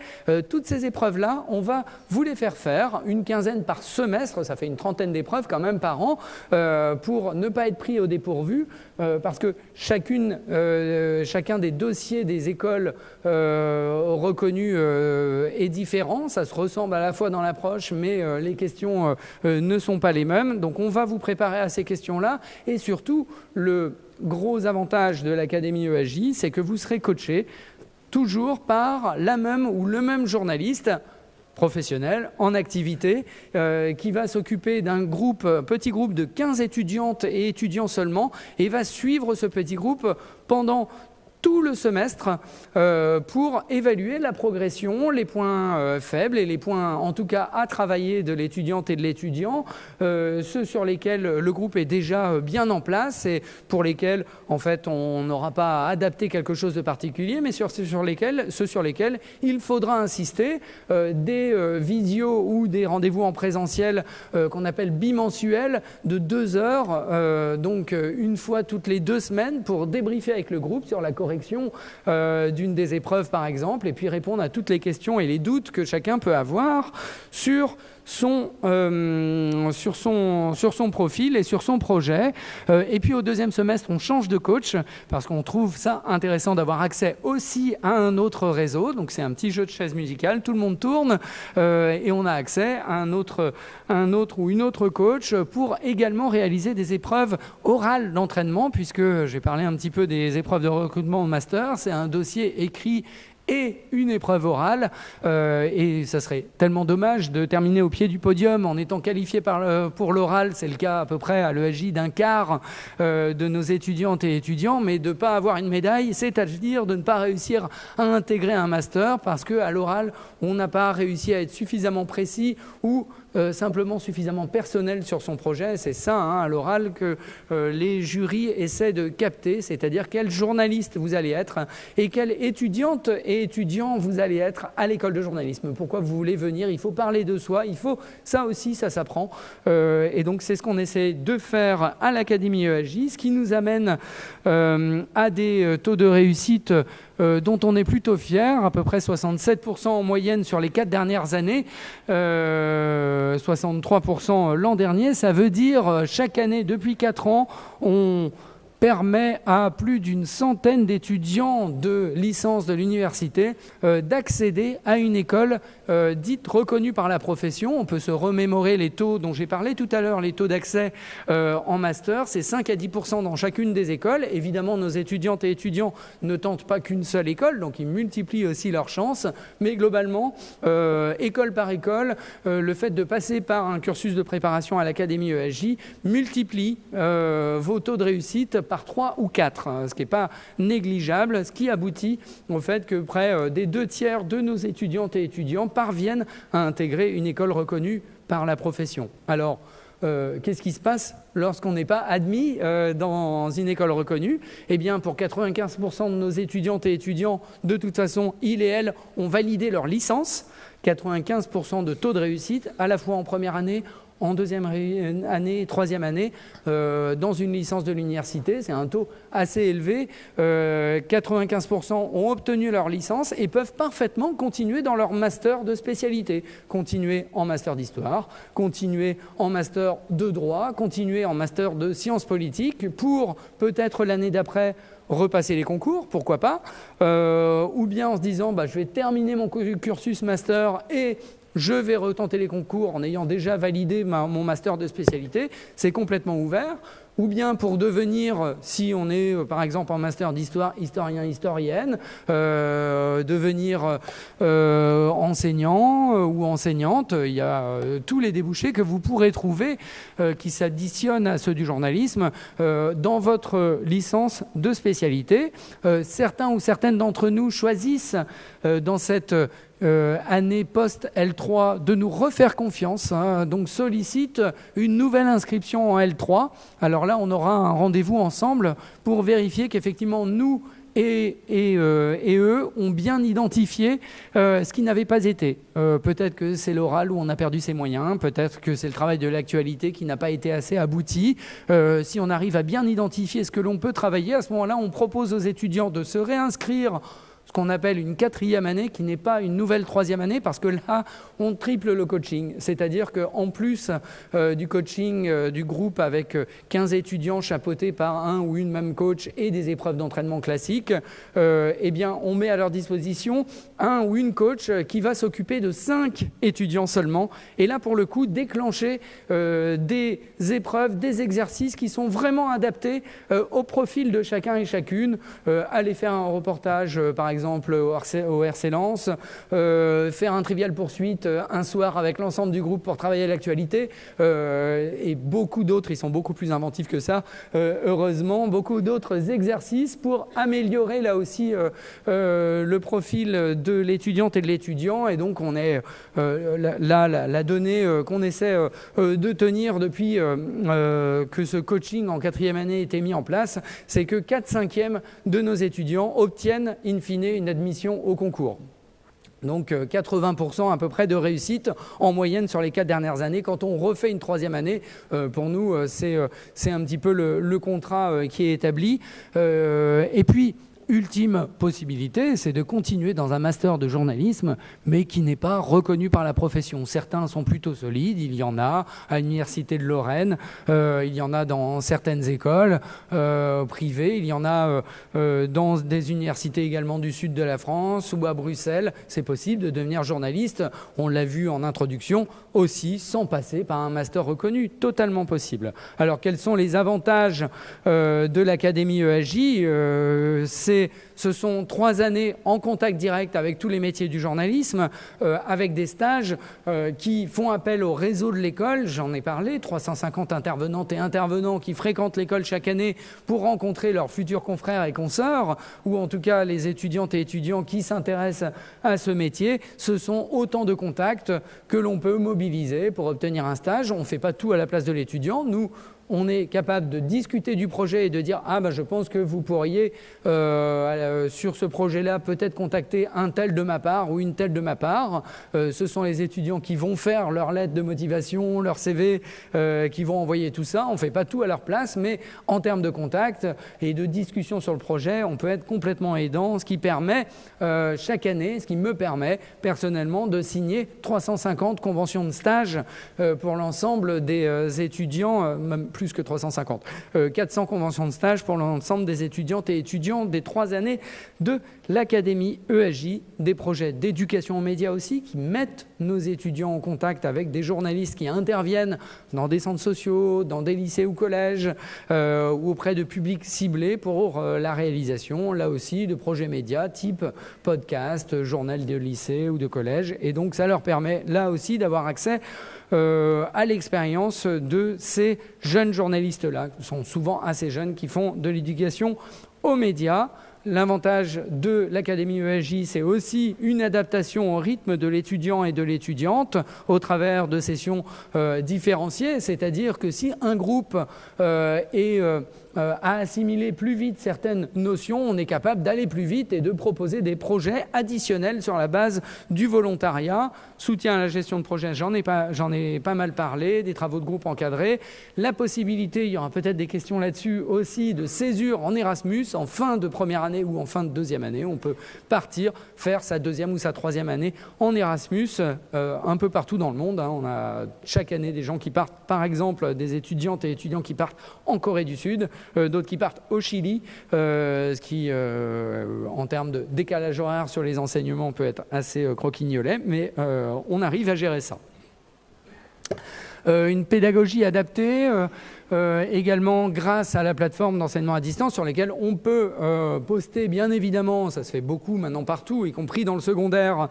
toutes ces épreuves-là, on va vous les faire une quinzaine par semestre, ça fait une 30aine d'épreuves quand même par an, pour ne pas être pris au dépourvu, parce que chacun des dossiers des écoles reconnues est différent, ça se ressemble à la fois dans l'approche, mais les questions ne sont pas les mêmes. Donc on va vous préparer à ces questions-là. Et surtout, le gros avantage de l'Académie ESJ, c'est que vous serez coaché toujours par la même ou le même journaliste professionnel, en activité, qui va s'occuper d'un petit groupe de 15 étudiantes et étudiants seulement, et va suivre ce petit groupe pendant tout le semestre pour évaluer la progression, les points faibles et les points en tout cas à travailler de l'étudiante et de l'étudiant, ceux sur lesquels le groupe est déjà bien en place et pour lesquels en fait on n'aura pas à adapter quelque chose de particulier, mais ceux sur lesquels il faudra insister, des visios ou des rendez-vous en présentiel qu'on appelle bimensuels de 2 heures, donc une fois toutes les 2 semaines pour débriefer avec le groupe sur la correction d'une des épreuves par exemple, et puis répondre à toutes les questions et les doutes que chacun peut avoir sur son profil et sur son projet. Et puis au 2e semestre, on change de coach parce qu'on trouve ça intéressant d'avoir accès aussi à un autre réseau. Donc c'est un petit jeu de chaise musicale, tout le monde tourne et on a accès à un autre ou une autre coach pour également réaliser des épreuves orales d'entraînement, puisque j'ai parlé un petit peu des épreuves de recrutement au master. C'est un dossier écrit et une épreuve orale, et ça serait tellement dommage de terminer au pied du podium en étant qualifié pour l'oral, c'est le cas à peu près à l'ESJ d'un quart de nos étudiantes et étudiants, mais de ne pas avoir une médaille, c'est-à-dire de ne pas réussir à intégrer un master parce qu'à l'oral, on n'a pas réussi à être suffisamment précis ou simplement suffisamment personnel sur son projet. C'est ça, à l'oral, que les jurys essaient de capter, c'est-à-dire quel journaliste vous allez être et quelle étudiante et étudiant vous allez être à l'école de journalisme. Pourquoi vous voulez venir ? Il faut parler de soi, ça aussi, ça s'apprend. Et donc, c'est ce qu'on essaie de faire à l'Académie ESJ, ce qui nous amène à des taux de réussite dont on est plutôt fier, à peu près 67% en moyenne sur les 4 dernières années, 63% l'an dernier. Ça veut dire chaque année, depuis 4 ans, on permet à plus d'une centaine d'étudiants de licence de l'université d'accéder à une école dite reconnue par la profession. On peut se remémorer les taux dont j'ai parlé tout à l'heure, les taux d'accès en master, c'est 5 à 10% dans chacune des écoles. Évidemment, nos étudiantes et étudiants ne tentent pas qu'une seule école, donc ils multiplient aussi leurs chances, mais globalement, école par école, le fait de passer par un cursus de préparation à l'Académie ESJ multiplie vos taux de réussite par 3 ou 4, ce qui n'est pas négligeable, ce qui aboutit au fait que près des 2/3 de nos étudiantes et étudiants parviennent à intégrer une école reconnue par la profession. Alors, qu'est-ce qui se passe lorsqu'on n'est pas admis dans une école reconnue? Eh bien, pour 95% de nos étudiantes et étudiants, de toute façon, ils et elles ont validé leur licence. 95% de taux de réussite, à la fois en première année, en deuxième année, troisième année, dans une licence de l'université. C'est un taux assez élevé. 95% ont obtenu leur licence et peuvent parfaitement continuer dans leur master de spécialité. Continuer en master d'histoire, continuer en master de droit, continuer en master de sciences politiques pour peut-être l'année d'après repasser les concours, pourquoi pas, ou bien en se disant je vais terminer mon cursus master et je vais retenter les concours en ayant déjà validé mon master de spécialité, c'est complètement ouvert. Ou bien pour devenir, si on est par exemple en master d'histoire, historien, historienne, devenir enseignant ou enseignante, il y a tous les débouchés que vous pourrez trouver qui s'additionnent à ceux du journalisme dans votre licence de spécialité. Certains ou certaines d'entre nous choisissent dans cette année post-L3 de nous refaire confiance, donc sollicite une nouvelle inscription en L3. Alors là, on aura un rendez-vous ensemble pour vérifier qu'effectivement nous et eux ont bien identifié ce qui n'avait pas été. Peut-être que c'est l'oral où on a perdu ses moyens, peut-être que c'est le travail de l'actualité qui n'a pas été assez abouti. Si on arrive à bien identifier ce que l'on peut travailler, à ce moment-là, on propose aux étudiants de se réinscrire ce qu'on appelle une 4e année, qui n'est pas une nouvelle 3e année, parce que là, on triple le coaching. C'est-à-dire qu'en plus du coaching du groupe avec 15 étudiants chapeautés par un ou une même coach et des épreuves d'entraînement classiques, eh bien, on met à leur disposition un ou une coach qui va s'occuper de 5 étudiants seulement. Et là, pour le coup, déclencher des épreuves, des exercices qui sont vraiment adaptés au profil de chacun et chacune. Aller faire un reportage, par exemple, au RC Lens, faire un trivial poursuite un soir avec l'ensemble du groupe pour travailler l'actualité, et beaucoup d'autres, ils sont beaucoup plus inventifs que ça, heureusement, beaucoup d'autres exercices pour améliorer là aussi le profil de l'étudiante et de l'étudiant. Et donc on est là, la donnée qu'on essaie de tenir depuis que ce coaching en 4e année a été mis en place, c'est que 4/5 de nos étudiants obtiennent in fine une admission au concours. Donc 80% à peu près de réussite en moyenne sur les 4 dernières années. Quand on refait une 3e année, pour nous, c'est un petit peu le contrat qui est établi. Et puis, ultime possibilité, c'est de continuer dans un master de journalisme, mais qui n'est pas reconnu par la profession. Certains sont plutôt solides, il y en a à l'Université de Lorraine, il y en a dans certaines écoles privées, il y en a dans des universités également du sud de la France ou à Bruxelles. C'est possible de devenir journaliste, on l'a vu en introduction, aussi sans passer par un master reconnu, totalement possible. Alors quels sont les avantages de l'Académie ESJ? Ce sont 3 années en contact direct avec tous les métiers du journalisme, avec des stages qui font appel au réseau de l'école. J'en ai parlé, 350 intervenantes et intervenants qui fréquentent l'école chaque année pour rencontrer leurs futurs confrères et consoeurs, ou en tout cas les étudiantes et étudiants qui s'intéressent à ce métier. Ce sont autant de contacts que l'on peut mobiliser pour obtenir un stage. On ne fait pas tout à la place de l'étudiant. Nous, on est capable de discuter du projet et de dire « Ah, je pense que vous pourriez, sur ce projet-là, peut-être contacter un tel de ma part ou une telle de ma part. » Ce sont les étudiants qui vont faire leur lettre de motivation, leur CV, qui vont envoyer tout ça. On ne fait pas tout à leur place, mais en termes de contact et de discussion sur le projet, on peut être complètement aidant, ce qui permet chaque année, ce qui me permet personnellement de signer 350 conventions de stage pour l'ensemble des étudiants, même plus que 350, 400 conventions de stage pour l'ensemble des étudiantes et étudiants des 3 années de l'Académie ESJ, des projets d'éducation aux médias aussi qui mettent nos étudiants en contact avec des journalistes qui interviennent dans des centres sociaux, dans des lycées ou collèges ou auprès de publics ciblés pour la réalisation, là aussi, de projets médias type podcast, journal de lycée ou de collège. Et donc, ça leur permet là aussi d'avoir accès à l'expérience de ces jeunes journalistes-là, qui sont souvent assez jeunes, qui font de l'éducation aux médias. L'avantage de l'Académie ESJ, c'est aussi une adaptation au rythme de l'étudiant et de l'étudiante au travers de sessions différenciées, c'est-à-dire que si un groupe a assimilé plus vite certaines notions, on est capable d'aller plus vite et de proposer des projets additionnels sur la base du volontariat, soutien à la gestion de projet, j'en ai pas mal parlé, des travaux de groupe encadrés, la possibilité, il y aura peut-être des questions là-dessus aussi, de césure en Erasmus en fin de première année ou en fin de deuxième année. On peut partir, faire sa deuxième ou sa troisième année en Erasmus un peu partout dans le monde. On a chaque année des gens qui partent, par exemple des étudiantes et étudiants qui partent en Corée du Sud, d'autres qui partent au Chili, ce qui, en termes de décalage horaire sur les enseignements, peut être assez croquignolet, mais on arrive à gérer ça. Une pédagogie adaptée, également grâce à la plateforme d'enseignement à distance sur lesquelles on peut poster, bien évidemment, ça se fait beaucoup maintenant partout, y compris dans le secondaire,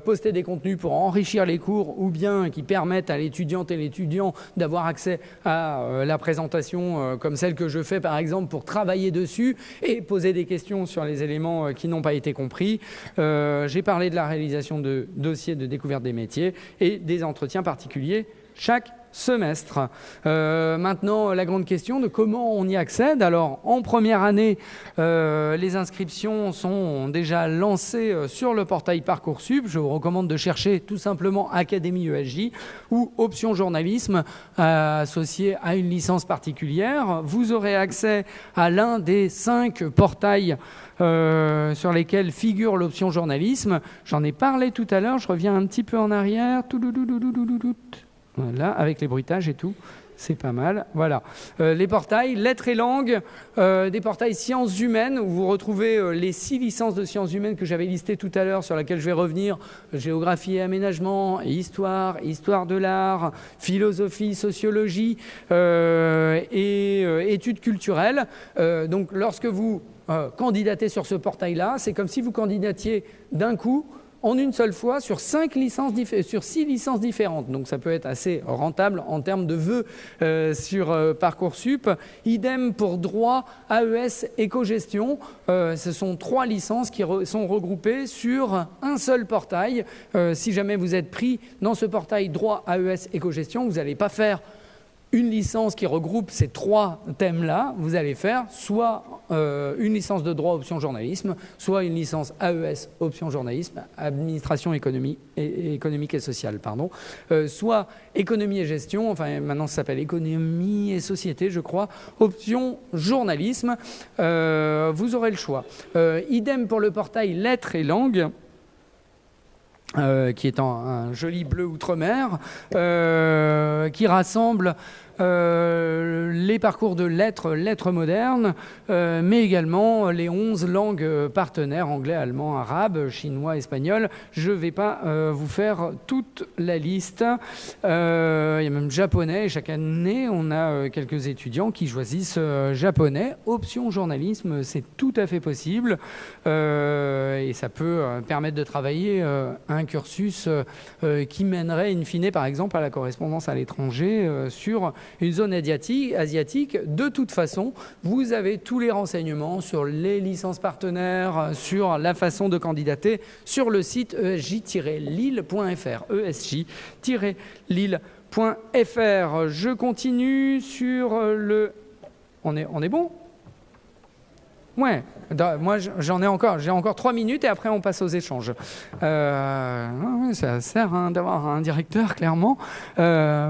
poster des contenus pour enrichir les cours ou bien qui permettent à l'étudiante et l'étudiant d'avoir accès à la présentation comme celle que je fais par exemple pour travailler dessus et poser des questions sur les éléments qui n'ont pas été compris. J'ai parlé de la réalisation de dossiers de découverte des métiers et des entretiens particuliers chaque semestre. Maintenant, la grande question de comment on y accède. Alors, en première année, les inscriptions sont déjà lancées sur le portail Parcoursup. Je vous recommande de chercher tout simplement Académie ESJ ou Option Journalisme associée à une licence particulière. Vous aurez accès à l'un des 5 portails sur lesquels figure l'option journalisme. J'en ai parlé tout à l'heure, je reviens un petit peu en arrière. Voilà, avec les bruitages et tout, c'est pas mal. Voilà, les portails lettres et langues, des portails sciences humaines où vous retrouvez les 6 licences de sciences humaines que j'avais listées tout à l'heure, sur laquelle je vais revenir: géographie et aménagement, histoire, histoire de l'art, philosophie, sociologie et études culturelles. Donc, lorsque vous candidatez sur ce portail-là, c'est comme si vous candidatiez d'un coup, en une seule fois, sur 6 licences différentes. Donc ça peut être assez rentable en termes de vœux sur Parcoursup. Idem pour droit, AES, éco-gestion. Ce sont 3 licences qui sont regroupées sur un seul portail. Si jamais vous êtes pris dans ce portail droit, AES, éco-gestion, vous n'allez pas faire une licence qui regroupe ces 3 thèmes-là. Vous allez faire soit une licence de droit option journalisme, soit une licence AES option journalisme, administration économique et sociale, soit économie et gestion, enfin maintenant ça s'appelle économie et société, je crois, option journalisme. Vous aurez le choix. Idem pour le portail lettres et langues, qui est un joli bleu outre-mer, qui rassemble les parcours de lettres modernes, mais également les 11 langues partenaires, anglais, allemand, arabe, chinois, espagnol. Je ne vais pas vous faire toute la liste. Il y a même japonais, et chaque année, on a quelques étudiants qui choisissent japonais. Option journalisme, c'est tout à fait possible, et ça peut permettre de travailler un cursus qui mènerait in fine, par exemple, à la correspondance à l'étranger sur une zone asiatique. De toute façon, vous avez tous les renseignements sur les licences partenaires, sur la façon de candidater sur le site esj-lille.fr. esj-lille.fr. Je continue sur le... On est bon ? Ouais, moi j'ai encore 3 minutes et après on passe aux échanges. Ouais, ça sert d'avoir un directeur clairement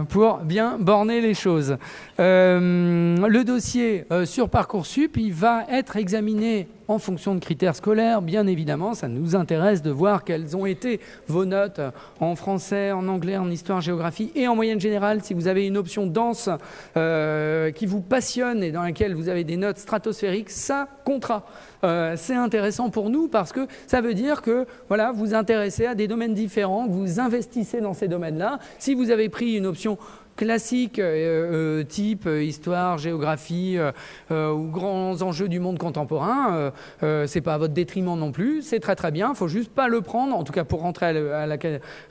pour bien borner les choses. Le dossier sur Parcoursup, il va être examiné en fonction de critères scolaires, bien évidemment. Ça nous intéresse de voir quelles ont été vos notes en français, en anglais, en histoire, géographie et en moyenne générale. Si vous avez une option dense qui vous passionne et dans laquelle vous avez des notes stratosphériques, ça comptera. C'est intéressant pour nous parce que ça veut dire que voilà, vous intéressez à des domaines différents, que vous investissez dans ces domaines-là. Si vous avez pris une option classique, type histoire, géographie ou grands enjeux du monde contemporain, c'est pas à votre détriment non plus, c'est très très bien, il faut juste pas le prendre, en tout cas pour rentrer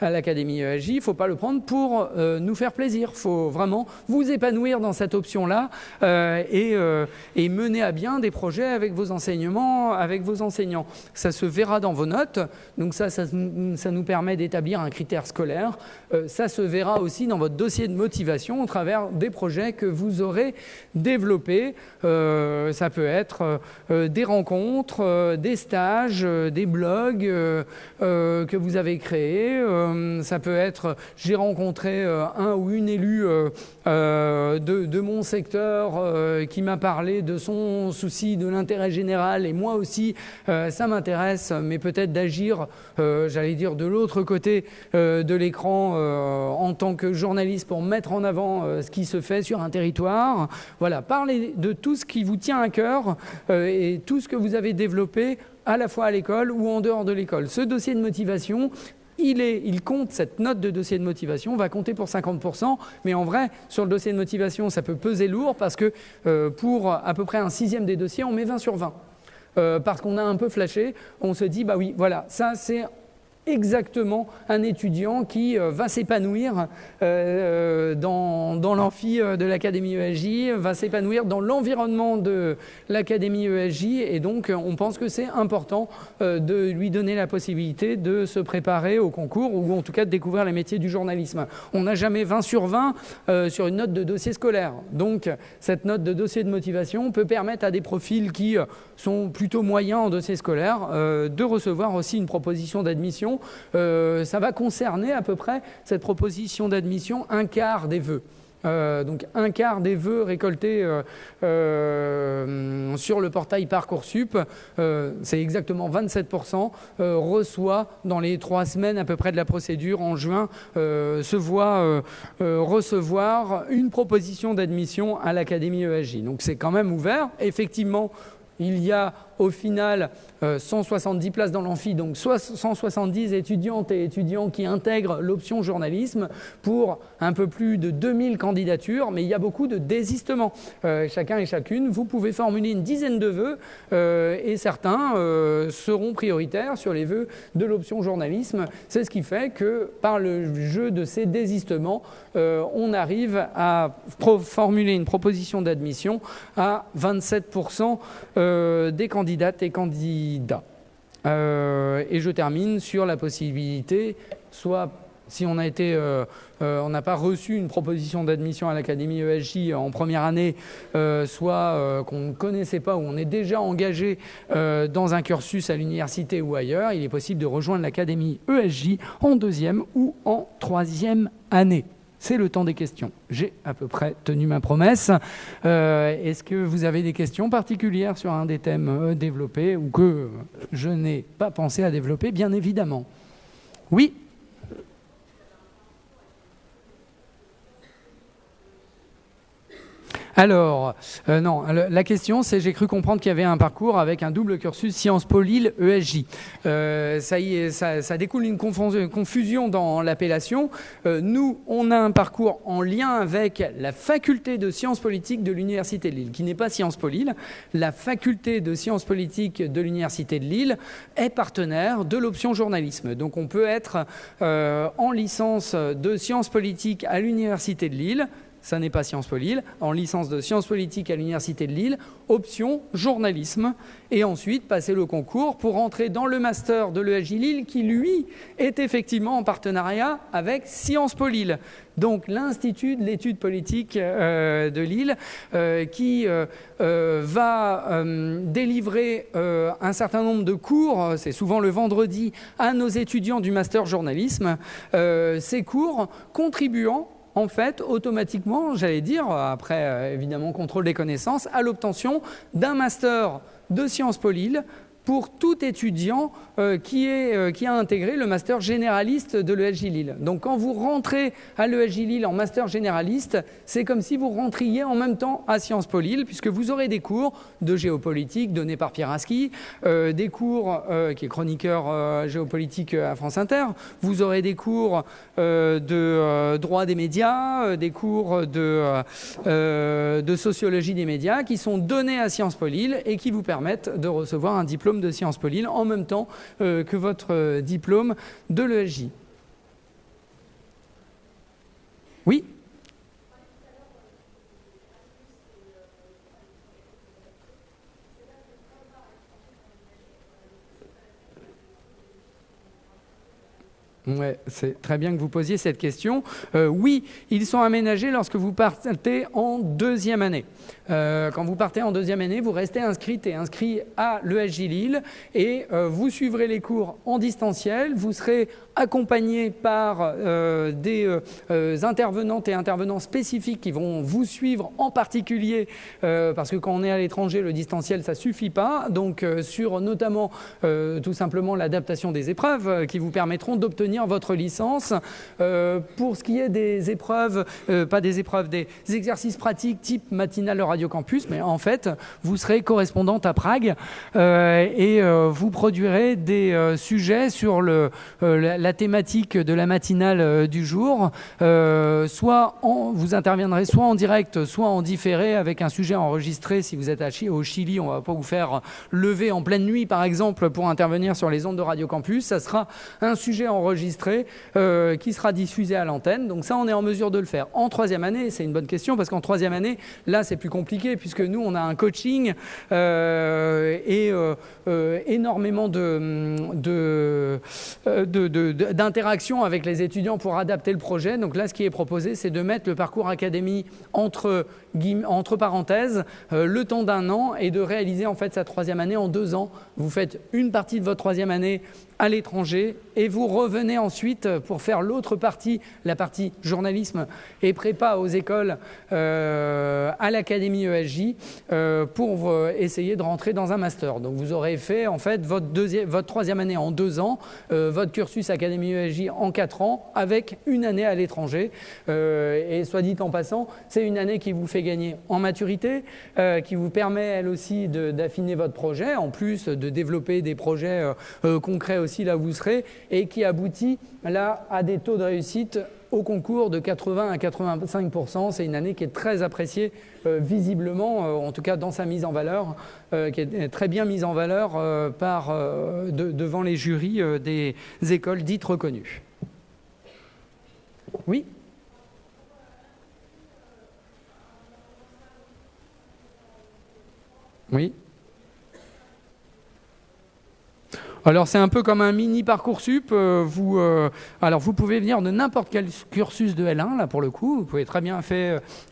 à l'Académie ESJ, il faut pas le prendre pour nous faire plaisir, il faut vraiment vous épanouir dans cette option-là et mener à bien des projets avec vos enseignements, avec vos enseignants. Ça se verra dans vos notes, donc ça nous permet d'établir un critère scolaire, ça se verra aussi dans votre dossier de motivation au travers des projets que vous aurez développés. Ça peut être des rencontres, des stages, des blogs que vous avez créés. Ça peut être j'ai rencontré un ou une élue de mon secteur qui m'a parlé de son souci de l'intérêt général et moi aussi ça m'intéresse, mais peut-être d'agir, j'allais dire, de l'autre côté de l'écran en tant que journaliste pour mettre en avant ce qui se fait sur un territoire. Voilà, parlez de tout ce qui vous tient à cœur et tout ce que vous avez développé à la fois à l'école ou en dehors de l'école. Ce dossier de motivation, il compte, cette note de dossier de motivation va compter pour 50%, mais en vrai, sur le dossier de motivation, ça peut peser lourd parce que pour à peu près un 6e des dossiers, on met 20 sur 20. Parce qu'on a un peu flashé, on se dit, bah oui, voilà, ça c'est exactement un étudiant qui va s'épanouir dans l'amphi de l'Académie ESJ, va s'épanouir dans l'environnement de l'Académie ESJ et donc on pense que c'est important de lui donner la possibilité de se préparer au concours ou en tout cas de découvrir les métiers du journalisme. On n'a jamais 20 sur 20 sur une note de dossier scolaire. Donc cette note de dossier de motivation peut permettre à des profils qui sont plutôt moyens en dossier scolaire de recevoir aussi une proposition d'admission. Ça va concerner à peu près, cette proposition d'admission, un quart des vœux. Donc un quart des vœux récoltés sur le portail Parcoursup, c'est exactement 27%, reçoit dans les 3 semaines à peu près de la procédure en juin, se voit recevoir une proposition d'admission à l'Académie ESJ. Donc c'est quand même ouvert. Effectivement, il y a au final 170 places dans l'amphi, donc 170 étudiantes et étudiants qui intègrent l'option journalisme pour un peu plus de 2000 candidatures, mais il y a beaucoup de désistements. Chacun et chacune, vous pouvez formuler une dizaine de vœux et certains seront prioritaires sur les vœux de l'option journalisme. C'est ce qui fait que par le jeu de ces désistements, on arrive à formuler une proposition d'admission à 27% des candidates et candidats. Et je termine sur la possibilité, soit si on n'a pas reçu une proposition d'admission à l'Académie ESJ en première année, soit qu'on ne connaissait pas ou on est déjà engagé dans un cursus à l'université ou ailleurs, il est possible de rejoindre l'Académie ESJ en 2e ou en 3e année. C'est le temps des questions. J'ai à peu près tenu ma promesse. Est-ce que vous avez des questions particulières sur un des thèmes développés ou que je n'ai pas pensé à développer, bien évidemment? Oui ? Alors, non, la question c'est, j'ai cru comprendre qu'il y avait un parcours avec un double cursus Sciences Po Lille ESJ. Ça découle une confusion dans l'appellation. Nous, on a un parcours en lien avec la faculté de sciences politiques de l'Université de Lille, qui n'est pas Sciences Po Lille. La faculté de sciences politiques de l'Université de Lille est partenaire de l'option journalisme. Donc on peut être en licence de sciences politiques à l'Université de Lille, ça n'est pas Sciences Po Lille, en licence de sciences politiques à l'Université de Lille, option journalisme, et ensuite passer le concours pour entrer dans le master de l'ESJ Lille qui, lui, est effectivement en partenariat avec Sciences Po Lille. Donc l'Institut de l'étude politique de Lille qui va délivrer un certain nombre de cours, c'est souvent le vendredi, à nos étudiants du master journalisme, ces cours contribuant en fait, automatiquement, j'allais dire, après évidemment contrôle des connaissances, à l'obtention d'un master de Sciences Po Lille pour tout étudiant qui a intégré le master généraliste de l'ESJ Lille. Donc quand vous rentrez à l'ESJ Lille en master généraliste, c'est comme si vous rentriez en même temps à Sciences Po Lille, puisque vous aurez des cours de géopolitique donnés par Pierre Aski, des cours qui est chroniqueur géopolitique à France Inter, vous aurez des cours de droit des médias, des cours de sociologie des médias qui sont donnés à Sciences Po Lille et qui vous permettent de recevoir un diplôme de Sciences Po Lille en même temps que votre diplôme de l'ESJ. Oui ? Ouais, c'est très bien que vous posiez cette question. Oui, ils sont aménagés lorsque vous partez en deuxième année. Quand vous partez en deuxième année, vous restez inscrite et inscrit à l'ESJ Lille et vous suivrez les cours en distanciel. Vous serez accompagné par des intervenantes et intervenants spécifiques qui vont vous suivre en particulier parce que quand on est à l'étranger, le distanciel, ça ne suffit pas. Donc sur notamment tout simplement l'adaptation des épreuves qui vous permettront d'obtenir votre licence. Pour ce qui est des épreuves, pas des épreuves, des exercices pratiques type matinale Radio Campus, mais en fait, vous serez correspondante à Prague et vous produirez des sujets sur la thématique de la matinale du jour. Vous interviendrez soit en direct, soit en différé avec un sujet enregistré. Si vous êtes au Chili, on ne va pas vous faire lever en pleine nuit, par exemple, pour intervenir sur les ondes de Radio Campus. Ça sera un sujet enregistré qui sera diffusé à l'antenne. Donc ça, on est en mesure de le faire. En troisième année, c'est une bonne question, parce qu'en troisième année, là, c'est plus compliqué, puisque nous, on a un coaching et énormément d'interaction avec les étudiants pour adapter le projet. Donc là, ce qui est proposé, c'est de mettre le parcours académie entre parenthèses le temps d'un an et de réaliser en fait sa troisième année en 2 ans. Vous faites une partie de votre troisième année à l'étranger et vous revenez ensuite pour faire l'autre partie, la partie journalisme et prépa aux écoles à l'académie ESJ pour essayer de rentrer dans un master. Donc vous aurez fait en fait votre troisième année en 2 ans, votre cursus académie ESJ en 4 ans avec une année à l'étranger. Et soit dit en passant, c'est une année qui vous fait gagner en maturité, qui vous permet elle aussi d'affiner votre projet, en plus de développer des projets concrets aussi là où vous serez, et qui aboutit là à des taux de réussite au concours de 80 à 85%. C'est une année qui est très appréciée visiblement, en tout cas dans sa mise en valeur, qui est très bien mise en valeur devant les jurys des écoles dites reconnues. Oui ? Oui. Alors c'est un peu comme un mini Parcoursup. Alors vous pouvez venir de n'importe quel cursus de L1 là pour le coup. Vous pouvez très bien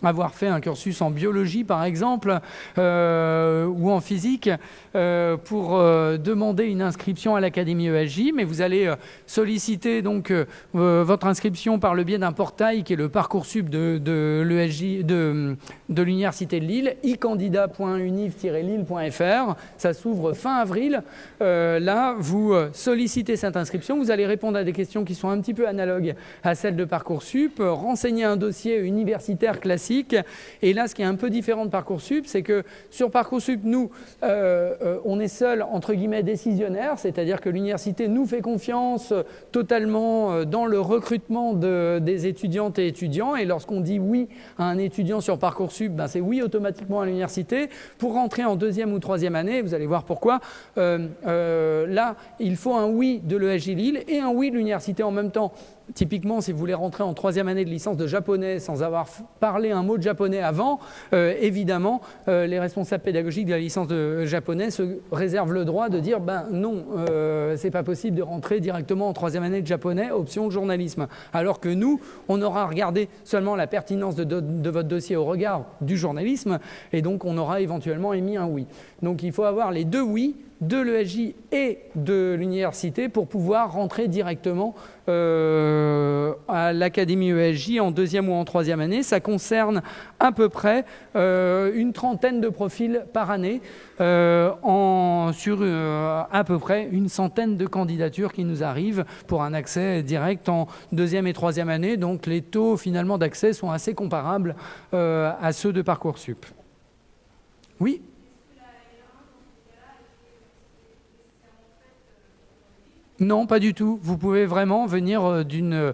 avoir fait un cursus en biologie par exemple ou en physique pour demander une inscription à l'académie ESJ. Mais vous allez solliciter donc votre inscription par le biais d'un portail qui est le Parcoursup de l'ESJ de l'Université de Lille, icandidat.univ-lille.fr. Ça s'ouvre fin avril. Là, vous sollicitez cette inscription, vous allez répondre à des questions qui sont un petit peu analogues à celles de Parcoursup, renseigner un dossier universitaire classique. Et là, ce qui est un peu différent de Parcoursup, c'est que sur Parcoursup, nous, on est seul, entre guillemets, décisionnaire, c'est-à-dire que l'université nous fait confiance totalement dans le recrutement des étudiantes et étudiants. Et lorsqu'on dit oui à un étudiant sur Parcoursup, c'est oui automatiquement à l'université. Pour rentrer en deuxième ou troisième année, vous allez voir pourquoi, là, là, il faut un oui de l'ESJ Lille et un oui de l'université en même temps. Typiquement, si vous voulez rentrer en 3e année de licence de japonais sans avoir parlé un mot de japonais avant, évidemment, les responsables pédagogiques de la licence de japonais se réservent le droit de dire non, c'est pas possible de rentrer directement en 3e année de japonais, option journalisme. Alors que nous, on aura regardé seulement la pertinence de votre dossier au regard du journalisme et donc on aura éventuellement émis un oui. Donc il faut avoir les deux oui de l'ESJ et de l'université pour pouvoir rentrer directement à l'académie ESJ en 2e ou en 3e année. Ça concerne à peu près une trentaine de profils par année sur à peu près une centaine de candidatures qui nous arrivent pour un accès direct en 2e et 3e année. Donc les taux finalement d'accès sont assez comparables à ceux de Parcoursup. Oui. Non, pas du tout. Vous pouvez vraiment venir d'une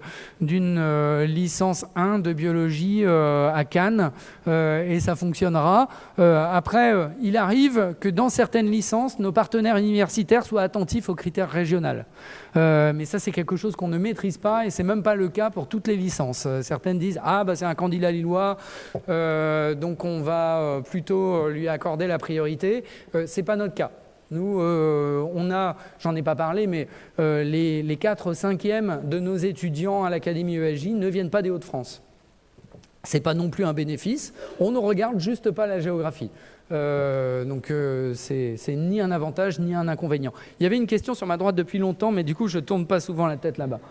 licence 1 de biologie à Cannes et ça fonctionnera. Après, il arrive que dans certaines licences, nos partenaires universitaires soient attentifs aux critères régionaux. Mais ça, c'est quelque chose qu'on ne maîtrise pas et c'est même pas le cas pour toutes les licences. Certaines disent c'est un candidat lillois, donc on va plutôt lui accorder la priorité. C'est pas notre cas. Nous, on a, j'en ai pas parlé, mais les 4/5e de nos étudiants à l'Académie ESJ ne viennent pas des Hauts-de-France. Ce n'est pas non plus un bénéfice, on ne regarde juste pas la géographie. Donc c'est ni un avantage ni un inconvénient. Il y avait une question sur ma droite depuis longtemps, mais du coup je ne tourne pas souvent la tête là-bas.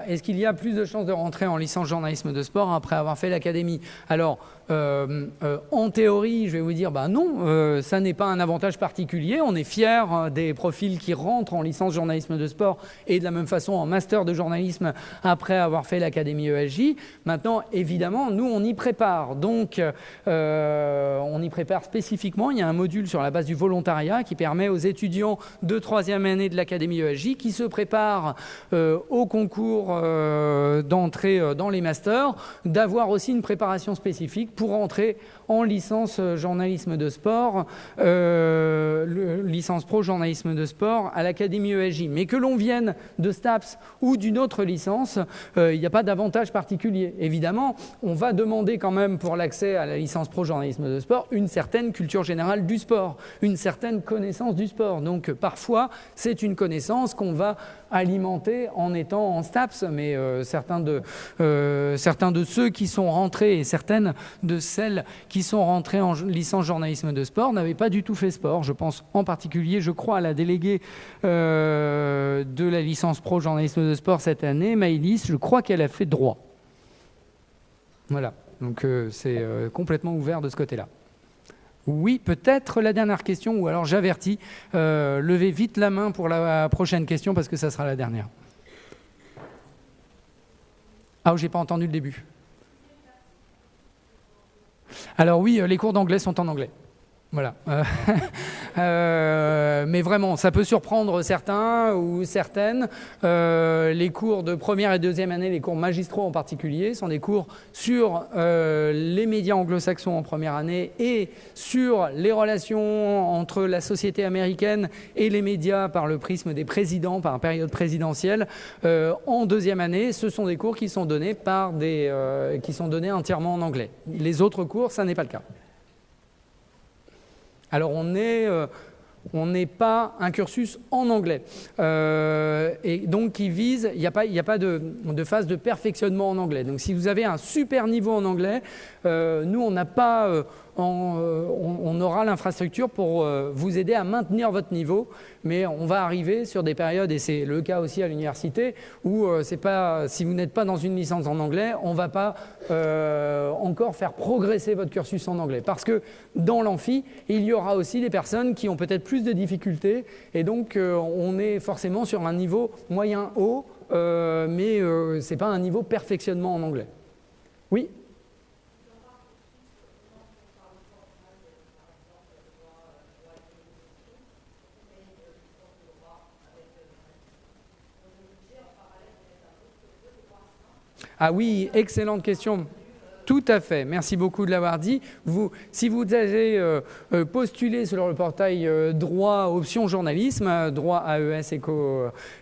Est-ce qu'il y a plus de chances de rentrer en licence journalisme de sport après avoir fait l'académie? Alors, en théorie, je vais vous dire, non, ça n'est pas un avantage particulier. On est fiers des profils qui rentrent en licence journalisme de sport et de la même façon en master de journalisme après avoir fait l'académie ESJ. Maintenant, évidemment, nous, on y prépare. Donc, on y prépare spécifiquement. Il y a un module sur la base du volontariat qui permet aux étudiants de 3e année de l'académie ESJ qui se préparent au concours d'entrée dans les masters, d'avoir aussi une préparation spécifique pour entrer en licence journalisme de sport, licence pro journalisme de sport à l'Académie ESJ. Mais que l'on vienne de STAPS ou d'une autre licence, il n'y a pas d'avantage particulier. Évidemment, on va demander quand même pour l'accès à la licence pro journalisme de sport une certaine culture générale du sport, une certaine connaissance du sport. Donc parfois, c'est une connaissance qu'on va alimenter en étant en STAPS, mais certains de ceux qui sont rentrés et certaines de celles qui sont rentrées en licence journalisme de sport n'avaient pas du tout fait sport. Je pense en particulier, je crois, à la déléguée de la licence pro journalisme de sport cette année, Maëlys, je crois qu'elle a fait droit. Voilà, donc c'est complètement ouvert de ce côté-là. Oui, peut-être la dernière question, ou alors j'avertis, levez vite la main pour la prochaine question parce que ça sera la dernière. Ah, j'ai pas entendu le début. Alors oui, les cours d'anglais sont en anglais. Voilà. Mais vraiment, ça peut surprendre certains ou certaines. Les cours de première et deuxième année, les cours magistraux en particulier, sont des cours sur les médias anglo-saxons en première année et sur les relations entre la société américaine et les médias par le prisme des présidents, par période présidentielle. En deuxième année, ce sont des cours qui sont donnés qui sont donnés entièrement en anglais. Les autres cours, ça n'est pas le cas. Alors on n'est pas un cursus en anglais et donc qui vise, il n'y a pas de phase de perfectionnement en anglais. Donc si vous avez un super niveau en anglais, nous on n'a pas, on aura l'infrastructure pour vous aider à maintenir votre niveau, mais on va arriver sur des périodes, et c'est le cas aussi à l'université, où si vous n'êtes pas dans une licence en anglais, on ne va pas encore faire progresser votre cursus en anglais. Parce que dans l'amphi, il y aura aussi des personnes qui ont peut-être plus de difficultés, et donc on est forcément sur un niveau moyen-haut, mais ce n'est pas un niveau perfectionnement en anglais. Oui ? Ah oui, excellente question. Tout à fait, merci beaucoup de l'avoir dit. Si vous avez postulé sur le portail droit option journalisme, droit AES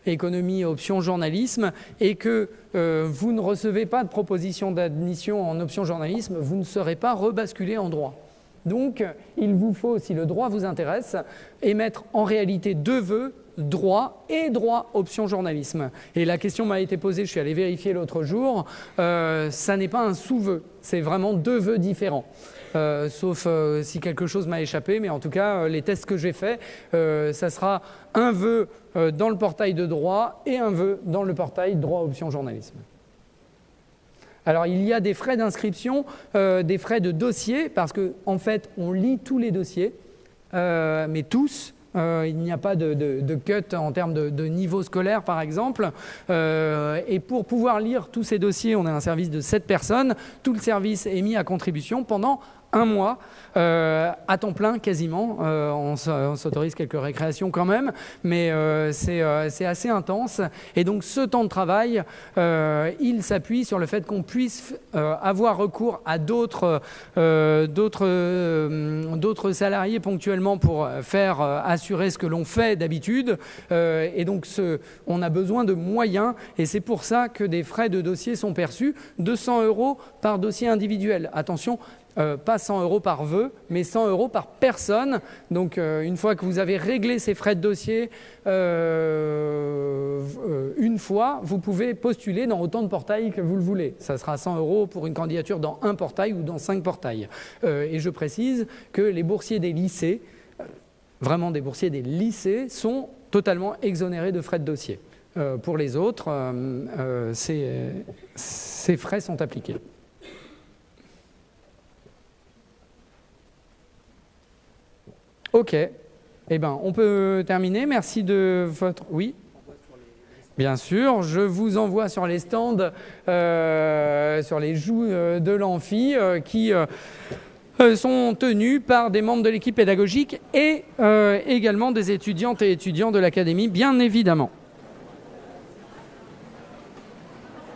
économie option journalisme, et que vous ne recevez pas de proposition d'admission en option journalisme, vous ne serez pas rebasculé en droit. Donc, il vous faut, si le droit vous intéresse, émettre en réalité 2 vœux, droit et droit option journalisme. Et la question m'a été posée, je suis allé vérifier l'autre jour, ça n'est pas un sous-vœu, c'est vraiment 2 vœux différents. Sauf si quelque chose m'a échappé, mais en tout cas, les tests que j'ai faits, ça sera un vœu dans le portail de droit et un vœu dans le portail droit option journalisme. Alors, il y a des frais d'inscription, des frais de dossier, parce qu'en fait, on lit tous les dossiers, mais tous. Il n'y a pas de cut en termes de niveau scolaire, par exemple. Et pour pouvoir lire tous ces dossiers, on a un service de 7 personnes. Tout le service est mis à contribution pendant 1 mois, à temps plein quasiment. On s'autorise quelques récréations quand même, mais c'est assez intense. Et donc ce temps de travail, il s'appuie sur le fait qu'on puisse avoir recours à d'autres salariés ponctuellement pour faire assurer ce que l'on fait d'habitude. Et donc on a besoin de moyens, et c'est pour ça que des frais de dossier sont perçus, 200 € par dossier individuel. Attention, pas 100 € par vœu, mais 100 € par personne. Donc, une fois que vous avez réglé ces frais de dossier, une fois, vous pouvez postuler dans autant de portails que vous le voulez. Ça sera 100 € pour une candidature dans un portail ou dans 5 portails. Et je précise que les boursiers des lycées, vraiment des boursiers des lycées, sont totalement exonérés de frais de dossier. Pour les autres, ces frais sont appliqués. Ok, eh ben, on peut terminer. Merci de votre... Oui, bien sûr, je vous envoie sur les stands, sur les joues de l'amphi qui sont tenus par des membres de l'équipe pédagogique et également des étudiantes et étudiants de l'académie, bien évidemment.